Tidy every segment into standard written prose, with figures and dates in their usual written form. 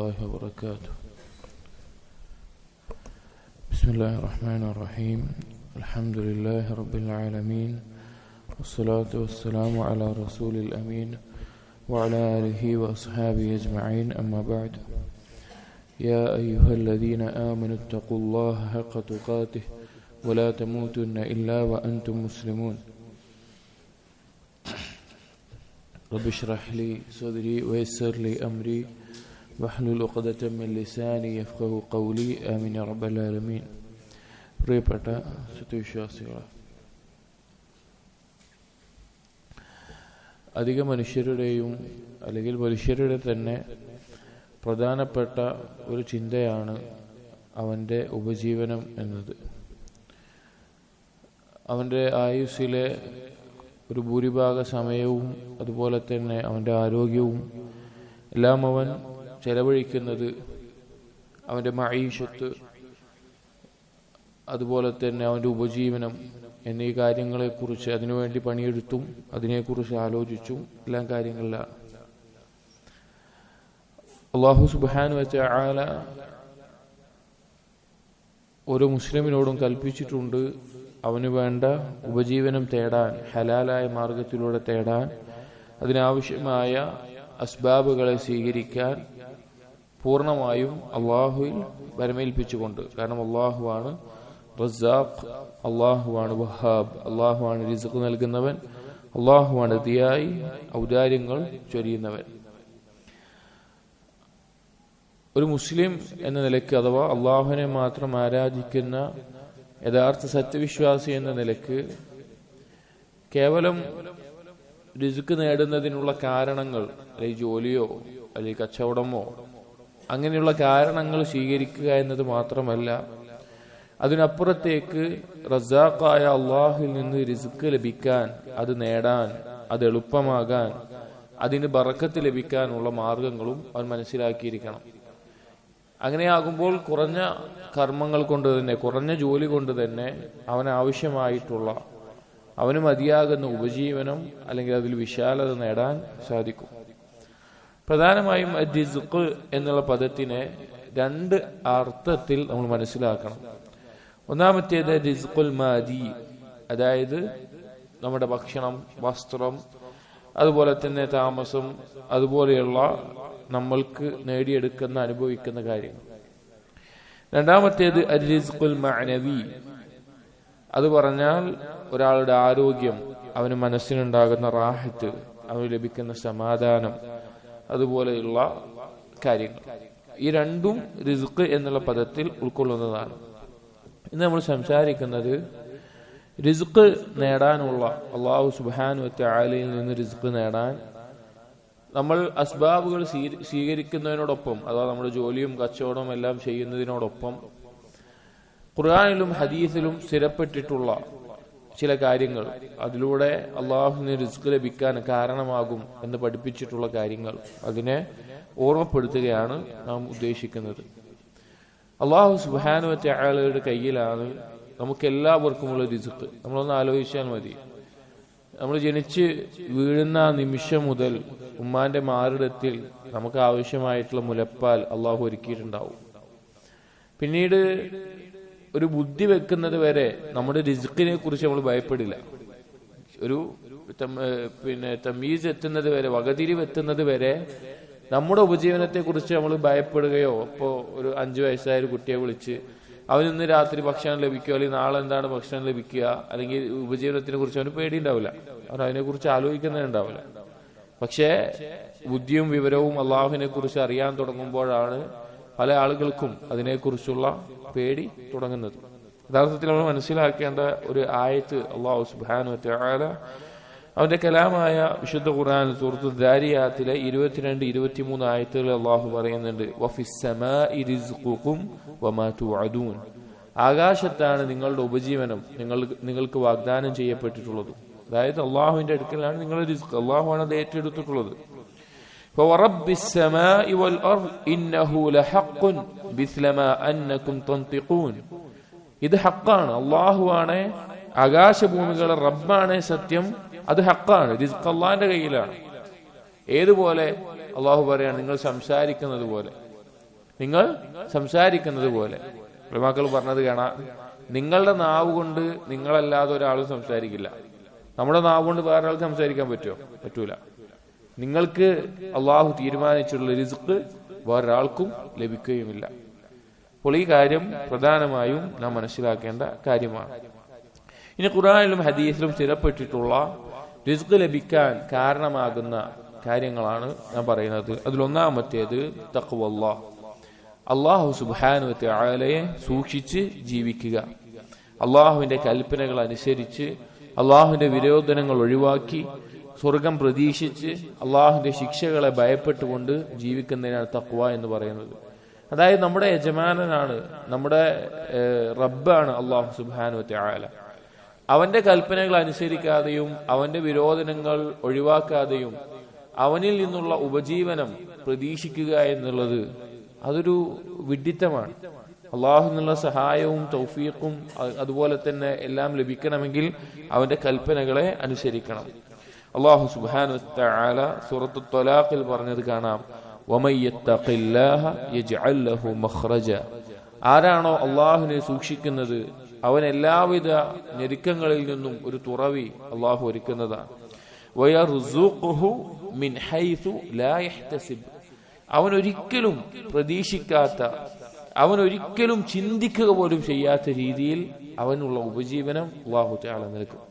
الله وبركاته. بسم الله الرحمن الرحيم. الحمد لله رب العالمين، والصلاة والسلام على رسول الأمين وعلى آله وأصحابه أجمعين، أما بعد. يا أيها الذين آمنوا اتقوا الله حق تقاته ولا تموتن إلا وأنتم مسلمون. رب اشرح لي صدري ويسر لي أمري واحلل عقدة من لساني يفقهوا قولي. آمين يا رب العالمين. പ്രിയപ്പെട്ട സത്യവിശ്വാസികളെ, അധിക മനുഷ്യരുടെയും അല്ലെങ്കിൽ മനുഷ്യരുടെ തന്നെ പ്രധാനപ്പെട്ട ഒരു ചിന്തയാണ് അവൻ്റെ ഉപജീവനം എന്നത്. അവൻ്റെ ആയുസ്സിലെ ഒരു ഭൂരിഭാഗ സമയവും അതുപോലെ തന്നെ അവൻ്റെ ആരോഗ്യവും എല്ലാം അവൻ ചെലവഴിക്കുന്നത് അവൻ്റെ മഈശത്ത്, അതുപോലെ തന്നെ അവൻ്റെ ഉപജീവനം എന്നീ കാര്യങ്ങളെക്കുറിച്ച് അതിനുവേണ്ടി പണിയെടുത്തും അതിനെക്കുറിച്ച് ആലോചിച്ചും എല്ലാം കാര്യങ്ങളിലാണ്. അല്ലാഹു സുബ്ഹാനഹു വ തആല ഓരോ മുസ്ലിമിനോടും കൽപ്പിച്ചിട്ടുണ്ട് അവന് വേണ്ട ഉപജീവനം തേടാൻ, ഹലാലായ മാർഗത്തിലൂടെ തേടാൻ, അതിനാവശ്യമായ അസ്ബാബുകളെ സ്വീകരിക്കാൻ പൂർണ്ണമായും അള്ളാഹുവിൽ വരമേൽപ്പിച്ചുകൊണ്ട്. കാരണം അള്ളാഹുവാണ് റസാഖ്, അള്ളാഹുവാണ് വഹാബ്, അള്ളാഹുവാണ് റിസ്ഖ് നൽകുന്നവൻ, അള്ളാഹുവാണ് അതിയായി ഔദാര്യങ്ങൾ ചൊരിയുന്നവൻ. ഒരു മുസ്ലിം എന്ന നിലയ്ക്ക്, അഥവാ അള്ളാഹുവിനെ മാത്രം ആരാധിക്കുന്ന യഥാർത്ഥ സത്യവിശ്വാസി എന്ന നിലയ്ക്ക്, കേവലം റിസ്ക് നേടുന്നതിനുള്ള കാരണങ്ങൾ, അല്ലെങ്കിൽ ജോലിയോ അല്ലെങ്കിൽ കച്ചവടമോ അങ്ങനെയുള്ള കാരണങ്ങൾ സ്വീകരിക്കുക എന്നത് മാത്രമല്ല, അതിനപ്പുറത്തേക്ക് റസാഖായ അള്ളാഹുവിൽ നിന്ന് റിസ്ക് ലഭിക്കാൻ, അത് നേടാൻ, അത് എളുപ്പമാകാൻ, അതിന് ബറക്കത്ത് ലഭിക്കാനുള്ള മാർഗങ്ങളും അവൻ മനസ്സിലാക്കിയിരിക്കണം. അങ്ങനെയാകുമ്പോൾ കുറഞ്ഞ കർമ്മങ്ങൾ കൊണ്ട് തന്നെ, കുറഞ്ഞ ജോലി കൊണ്ട് തന്നെ അവനാവശ്യമായിട്ടുള്ള, അവന് മതിയാകുന്ന ഉപജീവനം അല്ലെങ്കിൽ അതിൽ വിശാലത നേടാൻ സാധിക്കും. പ്രധാനമായും റിസ്ഖ് എന്നുള്ള പദത്തിനെ രണ്ട് അർത്ഥത്തിൽ നമ്മൾ മനസ്സിലാക്കണം. ഒന്നാമത്തേത് റിസ്ഖുൽ മാദി, അതായത് നമ്മുടെ ഭക്ഷണം, വസ്ത്രം, അതുപോലെ തന്നെ താമസം, അതുപോലെയുള്ള നമ്മൾക്ക് നേടിയെടുക്കുന്ന, അനുഭവിക്കുന്ന കാര്യങ്ങൾ. രണ്ടാമത്തേത് റിസ്ഖുൽ മഅനവി, അത് പറഞ്ഞാൽ ഒരാളുടെ ആരോഗ്യം, അവന് മനസ്സിനുണ്ടാകുന്ന റാഹത്ത്, അവന് ലഭിക്കുന്ന സമാധാനം, അതുപോലെയുള്ള കാര്യങ്ങൾ. ഈ രണ്ടും റിസ്ഖ് എന്നുള്ള പദത്തിൽ ഉൾക്കൊള്ളുന്നതാണ്. ഇന്ന് നമ്മൾ സംസാരിക്കുന്നത് റിസ്ഖ് നേടാനുള്ള, അല്ലാഹു സുബ്ഹാനഹു വ തആലയിൽ നിന്ന് റിസ്ഖ് നേടാൻ നമ്മൾ അസ്ബാബുകൾ സ്വീകരിക്കുന്നതിനോടൊപ്പം, അഥവാ നമ്മുടെ ജോലിയും കച്ചവടവും എല്ലാം ചെയ്യുന്നതിനോടൊപ്പം ഖുർആനിലും ഹദീസിലും സ്ഥിരപ്പെട്ടിട്ടുള്ള ചില കാര്യങ്ങൾ, അതിലൂടെ അള്ളാഹുവിന് റിസ്ക് ലഭിക്കാൻ കാരണമാകും എന്ന് പഠിപ്പിച്ചിട്ടുള്ള കാര്യങ്ങൾ, അതിനെ ഓർമ്മപ്പെടുത്തുകയാണ് നാം ഉദ്ദേശിക്കുന്നത്. അള്ളാഹു സുബ്ഹാനഹു വ തആലയുടെ കയ്യിലാണ് നമുക്കെല്ലാവർക്കുമുള്ള റിസ്ക്. നമ്മളൊന്ന് ആലോചിച്ചാൽ മതി. നമ്മൾ ജനിച്ച് വീഴുന്ന നിമിഷം മുതൽ ഉമ്മാന്റെ മാറിടത്തിൽ നമുക്ക് ആവശ്യമായിട്ടുള്ള മുലപ്പാൽ അള്ളാഹു ഒരുക്കിയിട്ടുണ്ടാവും. പിന്നീട് ഒരു ബുദ്ധി വെക്കുന്നത് വരെ നമ്മുടെ റിസ്കിനെ കുറിച്ച് നമ്മൾ ഭയപ്പെടില്ല. ഒരു തമീസ് എത്തുന്നത് വരെ, വകതിരിവ് എത്തുന്നത് വരെ നമ്മുടെ ഉപജീവനത്തെ കുറിച്ച് നമ്മൾ ഭയപ്പെടുകയോ, ഇപ്പോൾ ഒരു 5 വയസ്സായ ഒരു കുട്ടിയെ വിളിച്ച് അവനിന്ന് രാത്രി ഭക്ഷണം ലഭിക്കുക, അല്ലെങ്കിൽ നാളെ എന്താണ് ഭക്ഷണം ലഭിക്കുക, അല്ലെങ്കിൽ ഉപജീവനത്തിനെ കുറിച്ച് അവന് പേടിയുണ്ടാവില്ല, അവൻ അതിനെക്കുറിച്ച് ആലോചിക്കുന്നുണ്ടാവില്ല. പക്ഷേ ബുദ്ധിയും വിവരവും അള്ളാഹുവിനെ കുറിച്ച് അറിയാൻ തുടങ്ങുമ്പോഴാണ് പല ആളുകൾക്കും അതിനെക്കുറിച്ചുള്ള പേടി തുടങ്ങുന്നത്. യഥാർത്ഥത്തിൽ നമ്മൾ മനസ്സിലാക്കേണ്ട ഒരു ആയത്ത്, അല്ലാഹു സുബ്ഹാനഹു വ തആല അവന്റെ കലാമായ വിശുദ്ധ ഖുർആൻ സൂറത്തു ദാരിയാത്തിലെ 22-23 ആയത്തുകളിൽ അള്ളാഹു പറയുന്നുണ്ട്, വഫിസ് സമാഇ റിസ്ഖുകും വമാ തുഅദൂൻ, ആകാശത്താണ് നിങ്ങളുടെ ഉപജീവനം, നിങ്ങൾക്ക് വാഗ്ദാനം ചെയ്യപ്പെട്ടിട്ടുള്ളത്. അതായത് അള്ളാഹുവിന്റെ അടുക്കലാണ് നിങ്ങളുടെ റിസ്ക്, അള്ളാഹുവാണ് അത് ഏറ്റെടുത്തിട്ടുള്ളത്. ഫവറബ്ബിസ് സമാഇ വൽ അർദ് ഇന്നഹു ലഹഖ്ഖുൻ ബിസ്ലമാ അന്നകും തൻതിഖൂൻ, ഇത് ഹഖാണ്, അള്ളാഹുവാണ്, ആകാശഭൂമികളുടെ റബ്ബാണ് സത്യം, അത് ഹഖാണ്, റിസ്ക് അള്ളാഹിന്റെ കയ്യിലാണ്. ഏതുപോലെ? അള്ളാഹു പറയാണ്, നിങ്ങൾ സംസാരിക്കുന്നത് പോലെ. നിങ്ങൾ സംസാരിക്കുന്നത് പോലെ. ഉലമാക്കൾ പറഞ്ഞത് കാണാം, നിങ്ങളുടെ നാവ് കൊണ്ട് നിങ്ങളല്ലാതെ ഒരാളും സംസാരിക്കില്ല. നമ്മുടെ നാവ് കൊണ്ട് വേറെ ആൾക്ക് സംസാരിക്കാൻ പറ്റുമോ? പറ്റൂല. നിങ്ങൾക്ക് അള്ളാഹു തീരുമാനിച്ചുള്ള റിസ്ക് വേറൊരാൾക്കും ലഭിക്കുകയുമില്ല. അപ്പോൾ ഈ കാര്യം പ്രധാനമായും നാം മനസ്സിലാക്കേണ്ട കാര്യമാണ്. ഇനി ഖുർആനിലും ഹദീസിലും സ്ഥിരപ്പെട്ടിട്ടുള്ള റിസ്ക് ലഭിക്കാൻ കാരണമാകുന്ന കാര്യങ്ങളാണ് ഞാൻ പറയുന്നത്. അതിലൊന്നാമത്തേത് തഖ്വല്ലാഹ്, അള്ളാഹു സുബ്ഹാനഹു വ തആലയെ സൂക്ഷിച്ച് ജീവിക്കുക. അള്ളാഹുവിന്റെ കൽപ്പനകൾ അനുസരിച്ച് അള്ളാഹുവിന്റെ വിരോധനങ്ങൾ ഒഴിവാക്കി സ്വർഗം പ്രതീക്ഷിച്ച് അള്ളാഹുവിന്റെ ശിക്ഷകളെ ഭയപ്പെട്ടുകൊണ്ട് ജീവിക്കുന്നതിനാണ് തഖ്വ എന്ന് പറയുന്നത്. അതായത് നമ്മുടെ യജമാനനാണ്, നമ്മുടെ റബ്ബാണ് അള്ളാഹു സുബ്ഹാനഹു വ തആല. അവന്റെ കൽപ്പനകൾ അനുസരിക്കാതെയും അവന്റെ വിരോധനങ്ങൾ ഒഴിവാക്കാതെയും അവനിൽ നിന്നുള്ള ഉപജീവനം പ്രതീക്ഷിക്കുക എന്നുള്ളത് അതൊരു വിഡ്ഢിത്തമാണ്. അള്ളാഹു നിന്നുള്ള സഹായവും തൗഫീഖും അതുപോലെ തന്നെ എല്ലാം ലഭിക്കണമെങ്കിൽ അവന്റെ കൽപ്പനകളെ അനുസരിക്കണം. അള്ളാഹു സുബ്ഹാനഹു വ തആല സൂറത്തു ത്വലാഖിൽ പറഞ്ഞത് കാണാം, വമൻ യത്തഖില്ലാഹ യജ്അൽ ലഹു മഖ്റജ. ആരാണോ അള്ളാഹുവിനെ സൂക്ഷിക്കുന്നത് അവൻ എല്ലാവിധ ഞെരുക്കങ്ങളിൽ നിന്നും ഒരു തുറവി അള്ളാഹു ഒരുക്കുന്നതാണ്. വയർസുഖുഹു മിൻ ഹൈസു ലാ യഹ്തസിബ്. അവൻ ഒരിക്കലും പ്രതീക്ഷിക്കാത്ത, അവൻ ഒരിക്കലും ചിന്തിക്കുക പോലും ചെയ്യാത്ത രീതിയിൽ അവനുള്ള ഉപജീവനം അള്ളാഹു തആല നൽകും.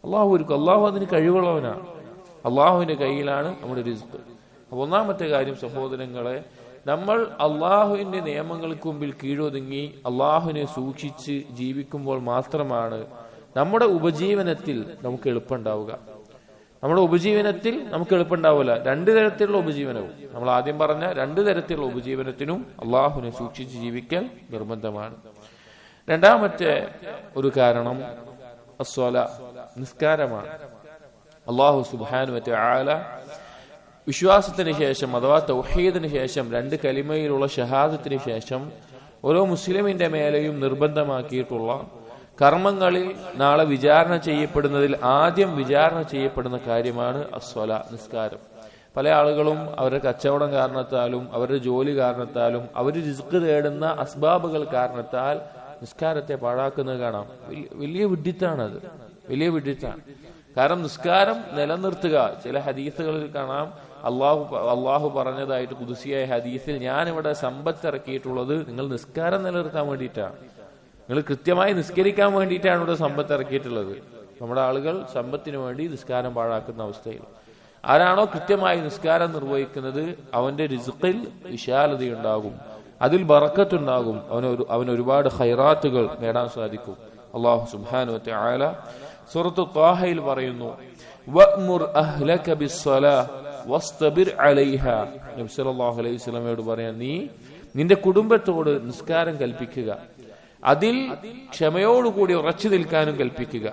അള്ളാഹു അതിന് കഴിവുള്ളവനാണ്. അള്ളാഹുവിന്റെ കയ്യിലാണ് നമ്മുടെ റിസ്ക്. ഒന്നാമത്തെ കാര്യം സഹോദരങ്ങളെ, നമ്മൾ അള്ളാഹുവിന്റെ നിയമങ്ങൾക്ക് മുമ്പിൽ കീഴൊതുങ്ങി അള്ളാഹുവിനെ സൂക്ഷിച്ച് ജീവിക്കുമ്പോൾ മാത്രമാണ് നമ്മുടെ ഉപജീവനത്തിൽ നമുക്ക് എളുപ്പമുണ്ടാവുക. നമ്മുടെ ഉപജീവനത്തിൽ നമുക്ക് എളുപ്പമുണ്ടാവില്ല. രണ്ടു തരത്തിലുള്ള ഉപജീവനവും, നമ്മൾ ആദ്യം പറഞ്ഞ രണ്ടു തരത്തിലുള്ള ഉപജീവനത്തിനും അള്ളാഹുവിനെ സൂക്ഷിച്ച് ജീവിക്കൽ നിർബന്ധമാണ്. രണ്ടാമത്തെ ഒരു കാരണം നിസ്കാരമാണ്. അള്ളാഹു സുബ്ഹാനഹു വ തആല വിശ്വാസത്തിന് ശേഷം അഥവാ തൗഹീദിന് ശേഷം രണ്ട് കലിമയിലുള്ള ഷഹാദത്തിന് ശേഷം ഓരോ മുസ്ലിമിന്റെ മേലെയും നിർബന്ധമാക്കിയിട്ടുള്ള കർമ്മങ്ങളിൽ നാളെ വിചാരണ ചെയ്യപ്പെടുന്നതിൽ ആദ്യം വിചാരണ ചെയ്യപ്പെടുന്ന കാര്യമാണ് നിസ്കാരം. പല ആളുകളും അവരുടെ കച്ചവടം കാരണത്താലും അവരുടെ ജോലി കാരണത്താലും അവർ റിസ്ക് തേടുന്ന അസ്ബാബുകൾ കാരണത്താൽ നിസ്കാരത്തെ പാഴാക്കുന്നത് കാണാം. വലിയ വിഡ്ഢിത്താണത്, വലിയ വിഡ്ഢിത്താണ്. കാരണം നിസ്കാരം നിലനിർത്തുക, ചില ഹദീസുകളിൽ കാണാം അള്ളാഹു പറഞ്ഞതായിട്ട് ഖുദ്സിയായ ഹദീസിൽ, ഞാൻ ഇവിടെ സമ്പത്ത് ഇറക്കിയിട്ടുള്ളത് നിങ്ങൾ നിസ്കാരം നിലനിർത്താൻ വേണ്ടിയിട്ടാണ്, നിങ്ങൾ കൃത്യമായി നിസ്കരിക്കാൻ വേണ്ടിയിട്ടാണ് ഇവിടെ സമ്പത്ത് ഇറക്കിയിട്ടുള്ളത്. നമ്മുടെ ആളുകൾ സമ്പത്തിന് വേണ്ടി നിസ്കാരം പാഴാക്കുന്ന അവസ്ഥയിൽ. ആരാണോ കൃത്യമായി നിസ്കാരം നിർവഹിക്കുന്നത് അവന്റെ റിസ്ഖിൽ വിശാലതയുണ്ടാകും, അതിൽ ബറക്കത്തുണ്ടാകും, അവന് ഒരുപാട് ഖൈറാത്തുകൾ നേടാൻ സാധിക്കും. അല്ലാഹു സുബ്ഹാനഹു വ തആല സൂറത്തു ത്വാഹയിൽ പറയുന്നു, വഅ്മുർ അഹ്ലക ബിസ്സലാഹ് വസ്തബിർ അലൈഹാ. നബി സല്ലല്ലാഹു അലൈഹി വസല്ലമയോട് പറയാൻ, നീ നിന്റെ കുടുംബത്തോട് നിസ്കാരം കൽപ്പിക്കുക, അതിൽ ക്ഷമയോടുകൂടി ഉറച്ചു നിൽക്കാനും കൽപ്പിക്കുക.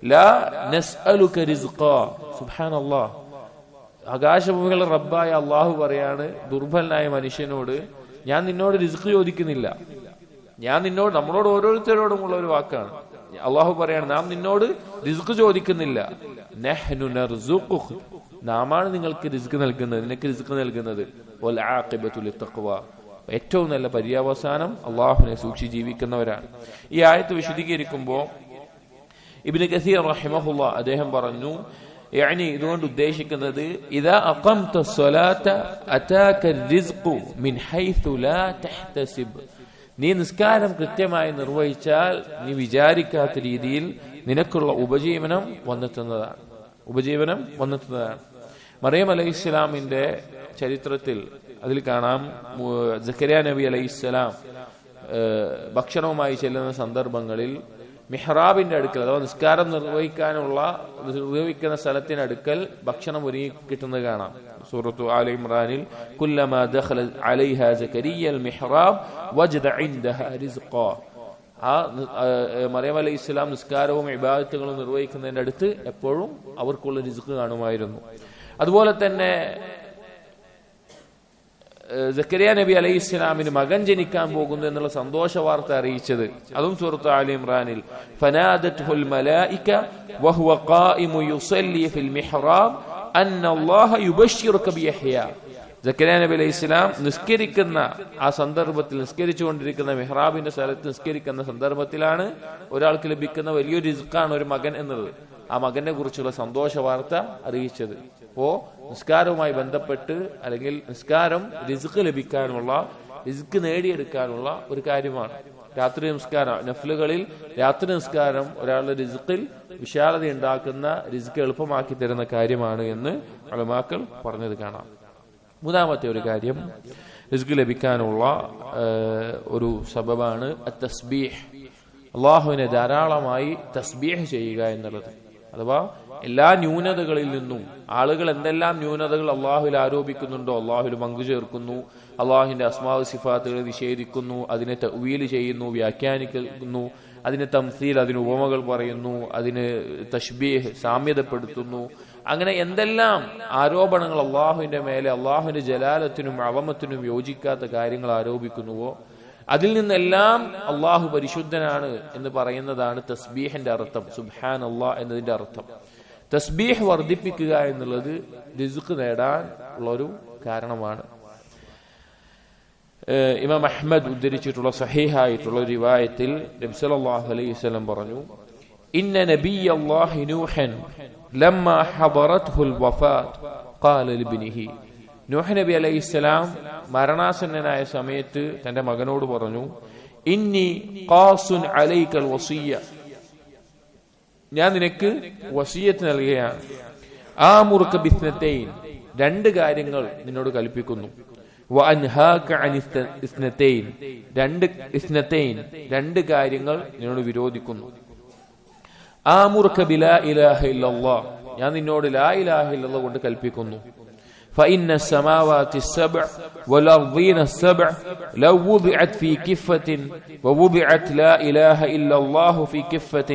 ലാ നസ്അലുക റിസ്ഖാ. സുബ്ഹാനല്ലാഹ്, ആകാശഭൂമികളുടെ റബ്ബായ അള്ളാഹു പറയാണ് ദുർബലനായ മനുഷ്യനോട്, ഞാൻ നിന്നോട് റിസ്ക് ചോദിക്കുന്നില്ല. നമ്മളോട് ഓരോരുത്തരോടുമുള്ള ഒരു വാക്കാണ്. അള്ളാഹു പറയാണ്, നാം നിന്നോട് റിസ്ക് ചോദിക്കുന്നില്ല. നഹ്നു നർസുഖുക, നാമാണ് നിങ്ങൾക്ക് റിസ്ക് നൽകുന്നത്, നിനക്ക് റിസ്ക് നൽകുന്നത്. വൽ ആഖിബതു ലിത്തഖ്വ, ഏറ്റവും നല്ല പര്യാവസാനം അള്ളാഹുവിനെ സൂക്ഷിച്ച് ജീവിക്കുന്നവരാണ്. ഈ ആയത്ത് വിശദീകരിക്കുമ്പോൾ ഇബ്നു കസീർ റഹിമഹുല്ലാഹ് അദ്ദേഹം പറഞ്ഞു, ഇതുകൊണ്ട് ഉദ്ദേശിക്കുന്നത്, ഇദാ അഖംത സ്വലാത അതാക റിസ്ഖു മിൻ ഹൈസു ലാ തഹ്തസിബ്. നീ നിസ്കാരം കൃത്യമായി നിർവഹിച്ചാൽ നീ വിചാരിക്കാത്ത രീതിയിൽ നിനക്കുള്ള ഉപജീവനം വന്നെത്തുന്നതാണ്. മറിയം അലൈഹിസ്സലാമിന്റെ ചരിത്രത്തിൽ അതിൽ കാണാം, സക്കരിയ നബി അലൈഹിസ്സലാം ഭക്ഷണവുമായി ചെല്ലുന്ന സന്ദർഭങ്ങളിൽ മിഹ്റാബിന്റെ അടുക്കൽ അഥവാ നിസ്കാരം നിർവഹിക്കുന്ന സ്ഥലത്തിനടുക്കൽ ഭക്ഷണം ഒരുങ്ങി കിട്ടുന്നത് കാണാം. സൂറത്തു ആല ഇമ്രാനിൽ, കുല്ലമാ ദഖല അലൈഹാ സക്കരിയൽ മിഹ്റാബ് വജദ ഇൻദഹാ റിസ്ഖാ. ആ മറിയം അലൈഹി ഇസ്ലാം നിസ്കാരവും ഇബാദത്തുകളും നിർവഹിക്കുന്നതിന്റെ അടുത്ത് എപ്പോഴും അവർക്കുള്ള റിസ്ക് കാണുമായിരുന്നു. അതുപോലെ തന്നെ സക്കരിയ നബി അലൈഹി ഇസ്ലാമിന് മകൻ ജനിക്കാൻ പോകുന്നു എന്നുള്ള സന്തോഷ വാർത്ത അറിയിച്ചത് അതും സൂറത്ത് ആല ഇമ്രാനിൽ, ഫനാദത്ഹുൽ മലായിക വഹുവ ഖായിമു യുസല്ലി ഫിൽ മിഹ്റാബ് അന്നല്ലാഹ യുബശ്ശിറുക ബിയഹ്യ. സക്കരിയ നബി അലൈഹി ഇസ്ലാം നിസ്കരിക്കുന്ന ആ സന്ദർഭത്തിൽ, നിസ്കരിച്ചുകൊണ്ടിരിക്കുന്ന മിഹ്റാബിന്റെ സ്ഥലത്ത് നിസ്കരിക്കുന്ന സന്ദർഭത്തിലാണ് ഒരാൾക്ക് ലഭിക്കുന്ന വലിയൊരു റിസ്ക്കാണ് ഒരു മകൻ എന്നത്. ആ മകനെ കുറിച്ചുള്ള സന്തോഷ വാർത്ത അറിയിച്ചത്. അപ്പോ നിസ്കാരവുമായി ബന്ധപ്പെട്ട് അല്ലെങ്കിൽ നിസ്കാരം റിസ്ക് ലഭിക്കാനുള്ള, റിസ്ക് നേടിയെടുക്കാനുള്ള ഒരു കാര്യമാണ്. രാത്രി നിസ്കാരം, നഫ്ലുകളിൽ രാത്രി നിസ്കാരം ഒരാളുടെ റിസ്ക്കിൽ വിശാലത ഉണ്ടാക്കുന്ന, റിസ്ക് എളുപ്പമാക്കി തരുന്ന കാര്യമാണ് എന്ന് ഉലമാക്കൾ പറഞ്ഞത് കാണാം. മൂന്നാമത്തെ ഒരു കാര്യം റിസ്ക് ലഭിക്കാനുള്ള ഒരു സബബാണ് തസ്ബീഹ്. അള്ളാഹുവിനെ ധാരാളമായി തസ്ബീഹ് ചെയ്യുക എന്നുള്ളത്. അഥവാ എല്ലാ ന്യൂനതകളിൽ നിന്നും, ആളുകൾ എന്തെല്ലാം ന്യൂനതകൾ അള്ളാഹുവിൽ ആരോപിക്കുന്നുണ്ടോ, അള്ളാഹുവിൽ പങ്കു ചേർക്കുന്നു, അള്ളാഹുവിന്റെ അസ്മാവ് സിഫാത്തുകളെ നിഷേധിക്കുന്നു, അതിനെ തഅ്വീൽ ചെയ്യുന്നു, വ്യാഖ്യാനിക്കുന്നു, അതിന് തംസീൽ, അതിന് ഉപമകൾ പറയുന്നു, അതിന് തശ്ബീഹ് സാമ്യതപ്പെടുത്തുന്നു, അങ്ങനെ എന്തെല്ലാം ആരോപണങ്ങൾ അള്ളാഹുവിന്റെ മേലെ, അള്ളാഹുവിന്റെ ജലാലത്തിനും അവമത്തിനും യോജിക്കാത്ത കാര്യങ്ങൾ ആരോപിക്കുന്നുവോ അതിൽ നിന്നെല്ലാം അള്ളാഹു പരിശുദ്ധനാണ് എന്ന് പറയുന്നതാണ് തസ്ബീഹിന്റെ അർത്ഥം. സുബ്ഹാനല്ലാഹ് എന്നതിന്റെ അർത്ഥം. തസ്ബീഹ് വർദ്ധിപ്പിക്കുക എന്നുള്ളത് റിസ്ക് നേടാൻ ഉള്ള ഒരു കാരണമാണ്. ഇമാം അഹ്മദ് ഉദ്ധരിച്ചിട്ടുള്ള സഹീഹായിട്ടുള്ള ഒരു റിവായത്തിൽ നബി സല്ലല്ലാഹു അലൈഹി വസല്ലം പറഞ്ഞു, ഇന്ന നബിയല്ലാഹി നൂഹൻ ലമ്മ ഹദറത്ഹുൽ വഫാത്ത് ഖാല ലിബ്നിഹി. നൂഹ് നബി അലൈഹിസ്സലാം മരണാസന്നനായ സമയത്ത് തന്റെ മകനോട് പറഞ്ഞു, ഇന്നി ഖാസുൻ അലൈക്കൽ വസിയ്യ, ഞാൻ നിനക്ക് വസിയ്യത്ത് നൽകുകയാണ്. ആമുറുക ബിസ്നതൈൻ, രണ്ട് കാര്യങ്ങൾ നിന്നോട് കൽപ്പിക്കുന്നു. വഅൻഹാക അൻ ഇസ്നതൈൻ, രണ്ട് കാര്യങ്ങൾ നിന്നോട് വിരോധിക്കുന്നു. ആമുറുക ബിലാ ഇലാഹ ഇല്ലല്ലാഹ്, ഞാൻ നിന്നോട് ലാ ഇലാഹ ഇല്ലല്ലാഹ് കൊണ്ട് കൽപ്പിക്കുന്നു. فإن السماوات السبع والأرضين السبع لو وضعت في كفة ووضعت لا إله إلا الله في كفة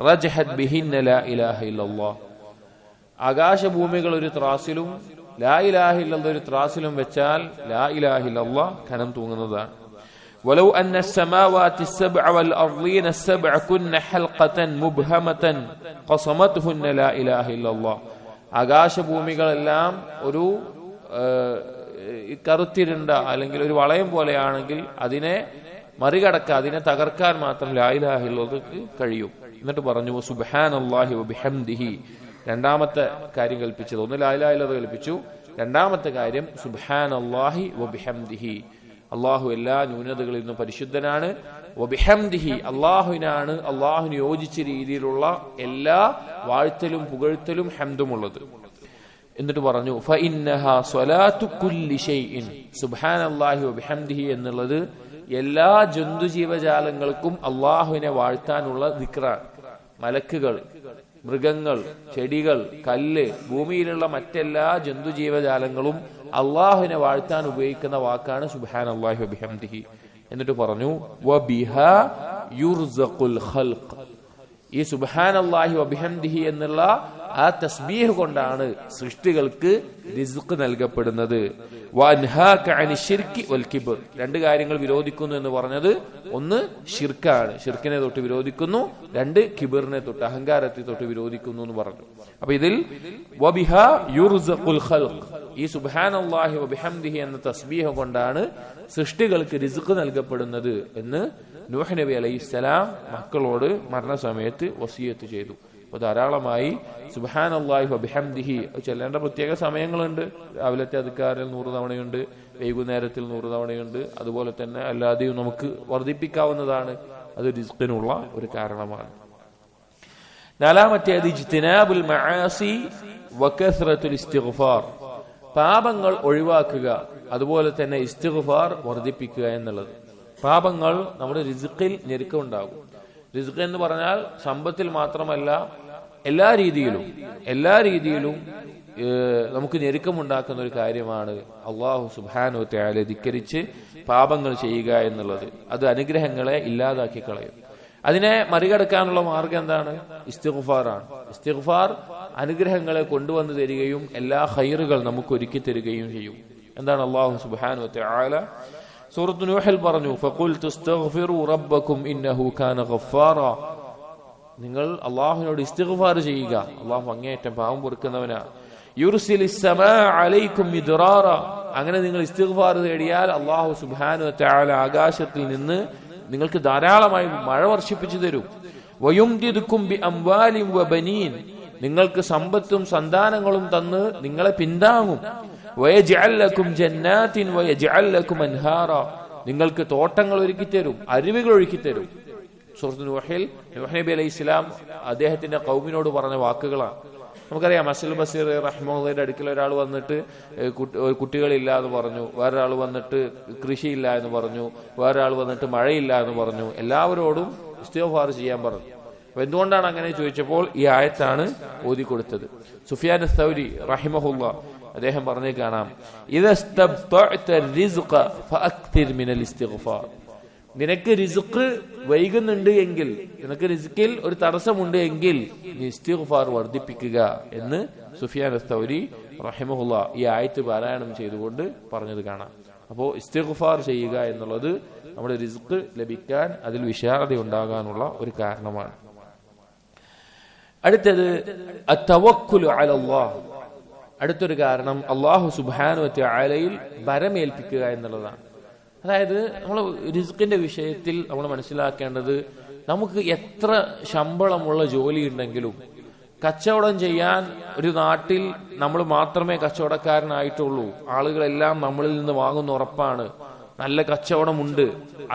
رجحت بهن لا إله إلا الله. ആകാശഭൂമികൾ ഒരു ത്രാസിലും ലാ ഇലാഹ ഇല്ലല്ലാഹ് ഒരു ത്രാസിലും വെച്ചാൽ ലാ ഇലാഹ ഇല്ലല്ലാഹ് കനം തൂങ്ങുന്നതാണ്. ولو أن السماوات السبع والأرضين السبع كن حلقة مبهمة قصمتهن لا إله إلا الله. ആകാശഭൂമികളെല്ലാം ഒരു കറുത്തിരുണ്ട അല്ലെങ്കിൽ ഒരു വളയം പോലെയാണെങ്കിൽ അതിനെ മറികടക്കാൻ, അതിനെ തകർക്കാൻ മാത്രം ലാ ഇലാഹ ഇല്ലല്ലാഹ് കഴിയും. എന്നിട്ട് പറഞ്ഞു സുബ്ഹാനല്ലാഹി വബിഹംദിഹി. രണ്ടാമത്തെ കാര്യം കൽപ്പിച്ചത്, ഒന്ന് ലാ ഇലാഹ ഇല്ലല്ലാഹ് കൽപ്പിച്ചു, രണ്ടാമത്തെ കാര്യം സുബ്ഹാനല്ലാഹി വബിഹംദിഹി. അള്ളാഹു എല്ലാ ന്യൂനതകളിൽ നിന്നും പരിശുദ്ധനാണ്. വബിഹംദിഹി, അള്ളാഹുവിനാണ് അള്ളാഹുവിന് യോജിച്ച രീതിയിലുള്ള എല്ലാ വാഴ്ത്തലും പുകഴ്ത്തലും ഹംദുമുള്ളത്. എന്നിട്ട് പറഞ്ഞു ഫഇന്നഹാ സ്വലാത്തു കുല്ലി ഷൈഇൻ. സുബ്ഹാനല്ലാഹി വബിഹംദിഹി എന്നുള്ളത് എല്ലാ ജന്തുജീവജാലങ്ങൾക്കും അള്ളാഹുവിനെ വാഴ്ത്താനുള്ള ദിക്റാണ്. മലക്കുകൾ, മൃഗങ്ങൾ, ചെടികൾ, കല്ല്, ഭൂമിയിലുള്ള മറ്റെല്ലാ ജന്തുജീവജാലങ്ങളും അള്ളാഹുവിനെ വാഴ്ത്താൻ ഉപയോഗിക്കുന്ന വാക്കാണ് സുബ്ഹാനല്ലാഹി വബിഹംദിഹി. എന്നിട്ട് പറഞ്ഞു വബിഹാ യുർസഖുൽ ഖൽഖ്. ഈ സുബ്ഹാനല്ലാഹി വബിഹംദിഹി എന്നുള്ള ആ തസ്ബീഹ് കൊണ്ടാണ് സൃഷ്ടികൾക്ക് റിസ്ക് നൽകപ്പെടുന്നത്. വഅൻഹാക അനി ശിർക്കി വൽ കിബ്ർ. രണ്ട് കാര്യങ്ങൾ വിരോധിക്കുന്നു എന്ന് പറഞ്ഞത്, ഒന്ന് ശിർക്കാണ്, ശിർക്കിനെ തൊട്ട് വിരോധിക്കുന്നു. രണ്ട് കിബിറിനെ തൊട്ട്, അഹങ്കാരത്തെ തൊട്ട് വിരോധിക്കുന്നു എന്ന് പറഞ്ഞു. അപ്പൊ ഇതിൽ വബിഹാ യുർസഖുൽ ഖൽഖ്, ഈ സുബ്ഹാനല്ലാഹി വബിഹംദിഹി എന്ന തസ്ബീഹ് കൊണ്ടാണ് സൃഷ്ടികൾക്ക് റിസ്ക് നൽകപ്പെടുന്നത് എന്ന് നൂഹ് നബി അലൈഹിസ്സലാം മക്കളോട് മരണസമയത്ത് വസിയത്ത് ചെയ്തു. അപ്പൊ ധാരാളമായി സുബ്ഹാനല്ലാഹി വബിഹംദിഹി ചെല്ലേണ്ട പ്രത്യേക സമയങ്ങളുണ്ട്. രാവിലത്തെ അദ്കാറിൽ 100 തവണയുണ്ട്, വൈകുന്നേരത്തിൽ 100 തവണയുണ്ട്. അതുപോലെ തന്നെ അല്ലാതെയും നമുക്ക് വർദ്ധിപ്പിക്കാവുന്നതാണ്. അത് റിസ്കിനുള്ള ഒരു കാരണമാണ്. നാലാമത്തേത് ഇജ്തിനാബുൽ മആസി വകസ്റത്തുൽ ഇസ്തിഗ്ഫാർ, പാപങ്ങൾ ഒഴിവാക്കുക, അതുപോലെ തന്നെ ഇസ്തിഗ്ഫാർ വർദ്ധിപ്പിക്കുക എന്നുള്ളത്. പാപങ്ങൾ നമ്മുടെ റിസ്ഖിൽ ഞെരുക്കമുണ്ടാകും. റിസ്ഖ് എന്ന് പറഞ്ഞാൽ സമ്പത്തിൽ മാത്രമല്ല, എല്ലാ രീതിയിലും നമുക്ക് ഞെരുക്കമുണ്ടാക്കുന്ന ഒരു കാര്യമാണ് അല്ലാഹു സുബ്ഹാനഹു വ തആല ധിക്കരിച്ച് പാപങ്ങൾ ചെയ്യുക എന്നുള്ളത്. അത് അനുഗ്രഹങ്ങളെ ഇല്ലാതാക്കി കളയും. അതിനെ മറികടക്കാനുള്ള മാർഗം എന്താണ്? ഇസ്തിഗ്ഫാറാണ്. ഇസ്തിഗ്ഫാർ അനുഗ്രഹങ്ങളെ കൊണ്ടുവന്നു തരികയും എല്ലാ ഖൈറുകൾ നമുക്ക് ഒരുക്കി തരികയും ചെയ്യും. എന്താണ് അല്ലാഹു സുബ്ഹാനഹു വ തആല സൂറത്ത് നൂഹിൽ പറഞ്ഞു, ഫഖുൽതു ഇസ്തഗ്ഫിറു റബ്ബക്കും ഇന്നഹു കാന ഗഫാറ. നിങ്ങൾ അല്ലാഹുവിനോട് ഇസ്തിഗ്ഫാർ ചെയ്യുക, അല്ലാഹു അങ്ങേയറ്റം പാപം പൊറുക്കുന്നവനാ. യുർസിലിസ് സമാഅ അലൈക്കും മിദ്റാറ, അങ്ങനെ നിങ്ങൾ ഇസ്തിഗ്ഫാർ തേടിയാൽ അല്ലാഹു സുബ്ഹാനഹു വ തആല ആകാശത്തിൽ നിന്ന് നിങ്ങൾക്ക് ധാരാളമായി മഴ വർഷിപ്പിച്ചു തരും. വയുംദിദുക്കും ബിഅംവാലിൻ വബനീൻ, നിങ്ങൾക്ക് സമ്പത്തും സന്താനങ്ങളും തന്ന് നിങ്ങളെ പിന്താങ്ങും. വയജ്അൽ ലക്കും ജന്നാത്തിൻ വയജ്അൽ ലക്കും അൻഹാറ, നിങ്ങൾക്ക് തോട്ടങ്ങൾ ഒരുക്കി തരും, അരുവികൾ ഒഴുക്കി തരും. സൂറത്ത് നൂഹിൽ നൂഹ് നബി അലൈഹിസ്സലാം അദ്ദേഹത്തിന്റെ ഖൗമിനോട് പറഞ്ഞ വാക്കുകളാണ്. നമുക്കറിയാം, അസ്ൽ ബസീർ റഹ്മത്തുള്ളാഹിയുടെ അടുക്കൽ ഒരാൾ വന്നിട്ട് കുട്ടികളില്ല എന്ന് പറഞ്ഞു, വേറൊരാൾ വന്നിട്ട് കൃഷിയില്ല എന്ന് പറഞ്ഞു, വേറൊരാൾ വന്നിട്ട് മഴയില്ല എന്ന് പറഞ്ഞു. എല്ലാവരോടും ഇസ്തിഗ്ഫാർ ചെയ്യാൻ പറഞ്ഞു. അപ്പൊ എന്തുകൊണ്ടാണ് അങ്ങനെ ചോദിച്ചപ്പോൾ ഈ ആയത്താണ് ഓതി കൊടുത്തത്. സുഫിയാൻ അസ്-സൗരി റഹിമഹുല്ലാ അദ്ദേഹം പറഞ്ഞു കാണാം, ഇദസ്തബ്തഅത റിസ്ഖ ഫഅക്തിർ മിനൽ ഇസ്തിഗ്ഫാർ, നിനക്ക് റിസ്ക് വൈകുന്നുണ്ട് എങ്കിൽ, നിനക്ക് റിസ്കിൽ ഒരു തടസ്സമുണ്ട് എങ്കിൽ നീ ഇസ്തിഗ്ഫാർ വർദ്ധിപ്പിക്കുക എന്ന് സുഫിയാൻ അസ്-സൗരി റഹിമഹുല്ലാ ഈ ആയത്ത് പാരായണം ചെയ്തുകൊണ്ട് പറഞ്ഞത് കാണാം. അപ്പോൾ ഇസ്തിഗ്ഫാർ ചെയ്യുക എന്നുള്ളത് നമ്മുടെ റിസ്ക് ലഭിക്കാൻ, അതിൽ വിശാലത ഉണ്ടാകാനുള്ള ഒരു കാരണമാണ്. അടുത്തത് അത്തവക്കുലു അലല്ലാഹ്, അടുത്തൊരു കാരണം അല്ലാഹു സുബ്ഹാനഹു വ തആലയിൽ ഭരമേൽപ്പിക്കുക എന്നുള്ളതാണ്. അതായത് നമ്മൾ റിസ്കിന്റെ വിഷയത്തിൽ നമ്മൾ മനസ്സിലാക്കേണ്ടത്, നമുക്ക് എത്ര ശമ്പളമുള്ള ജോലി ഉണ്ടെങ്കിലും കച്ചവടം ചെയ്യാൻ ഒരു നാട്ടിൽ നമ്മൾ മാത്രമേ കച്ചവടക്കാരനായിട്ടുള്ളൂ, ആളുകളെല്ലാം നമ്മളിൽ നിന്ന് വാങ്ങുന്ന ഉറപ്പാണ്, നല്ല കച്ചവടമുണ്ട്,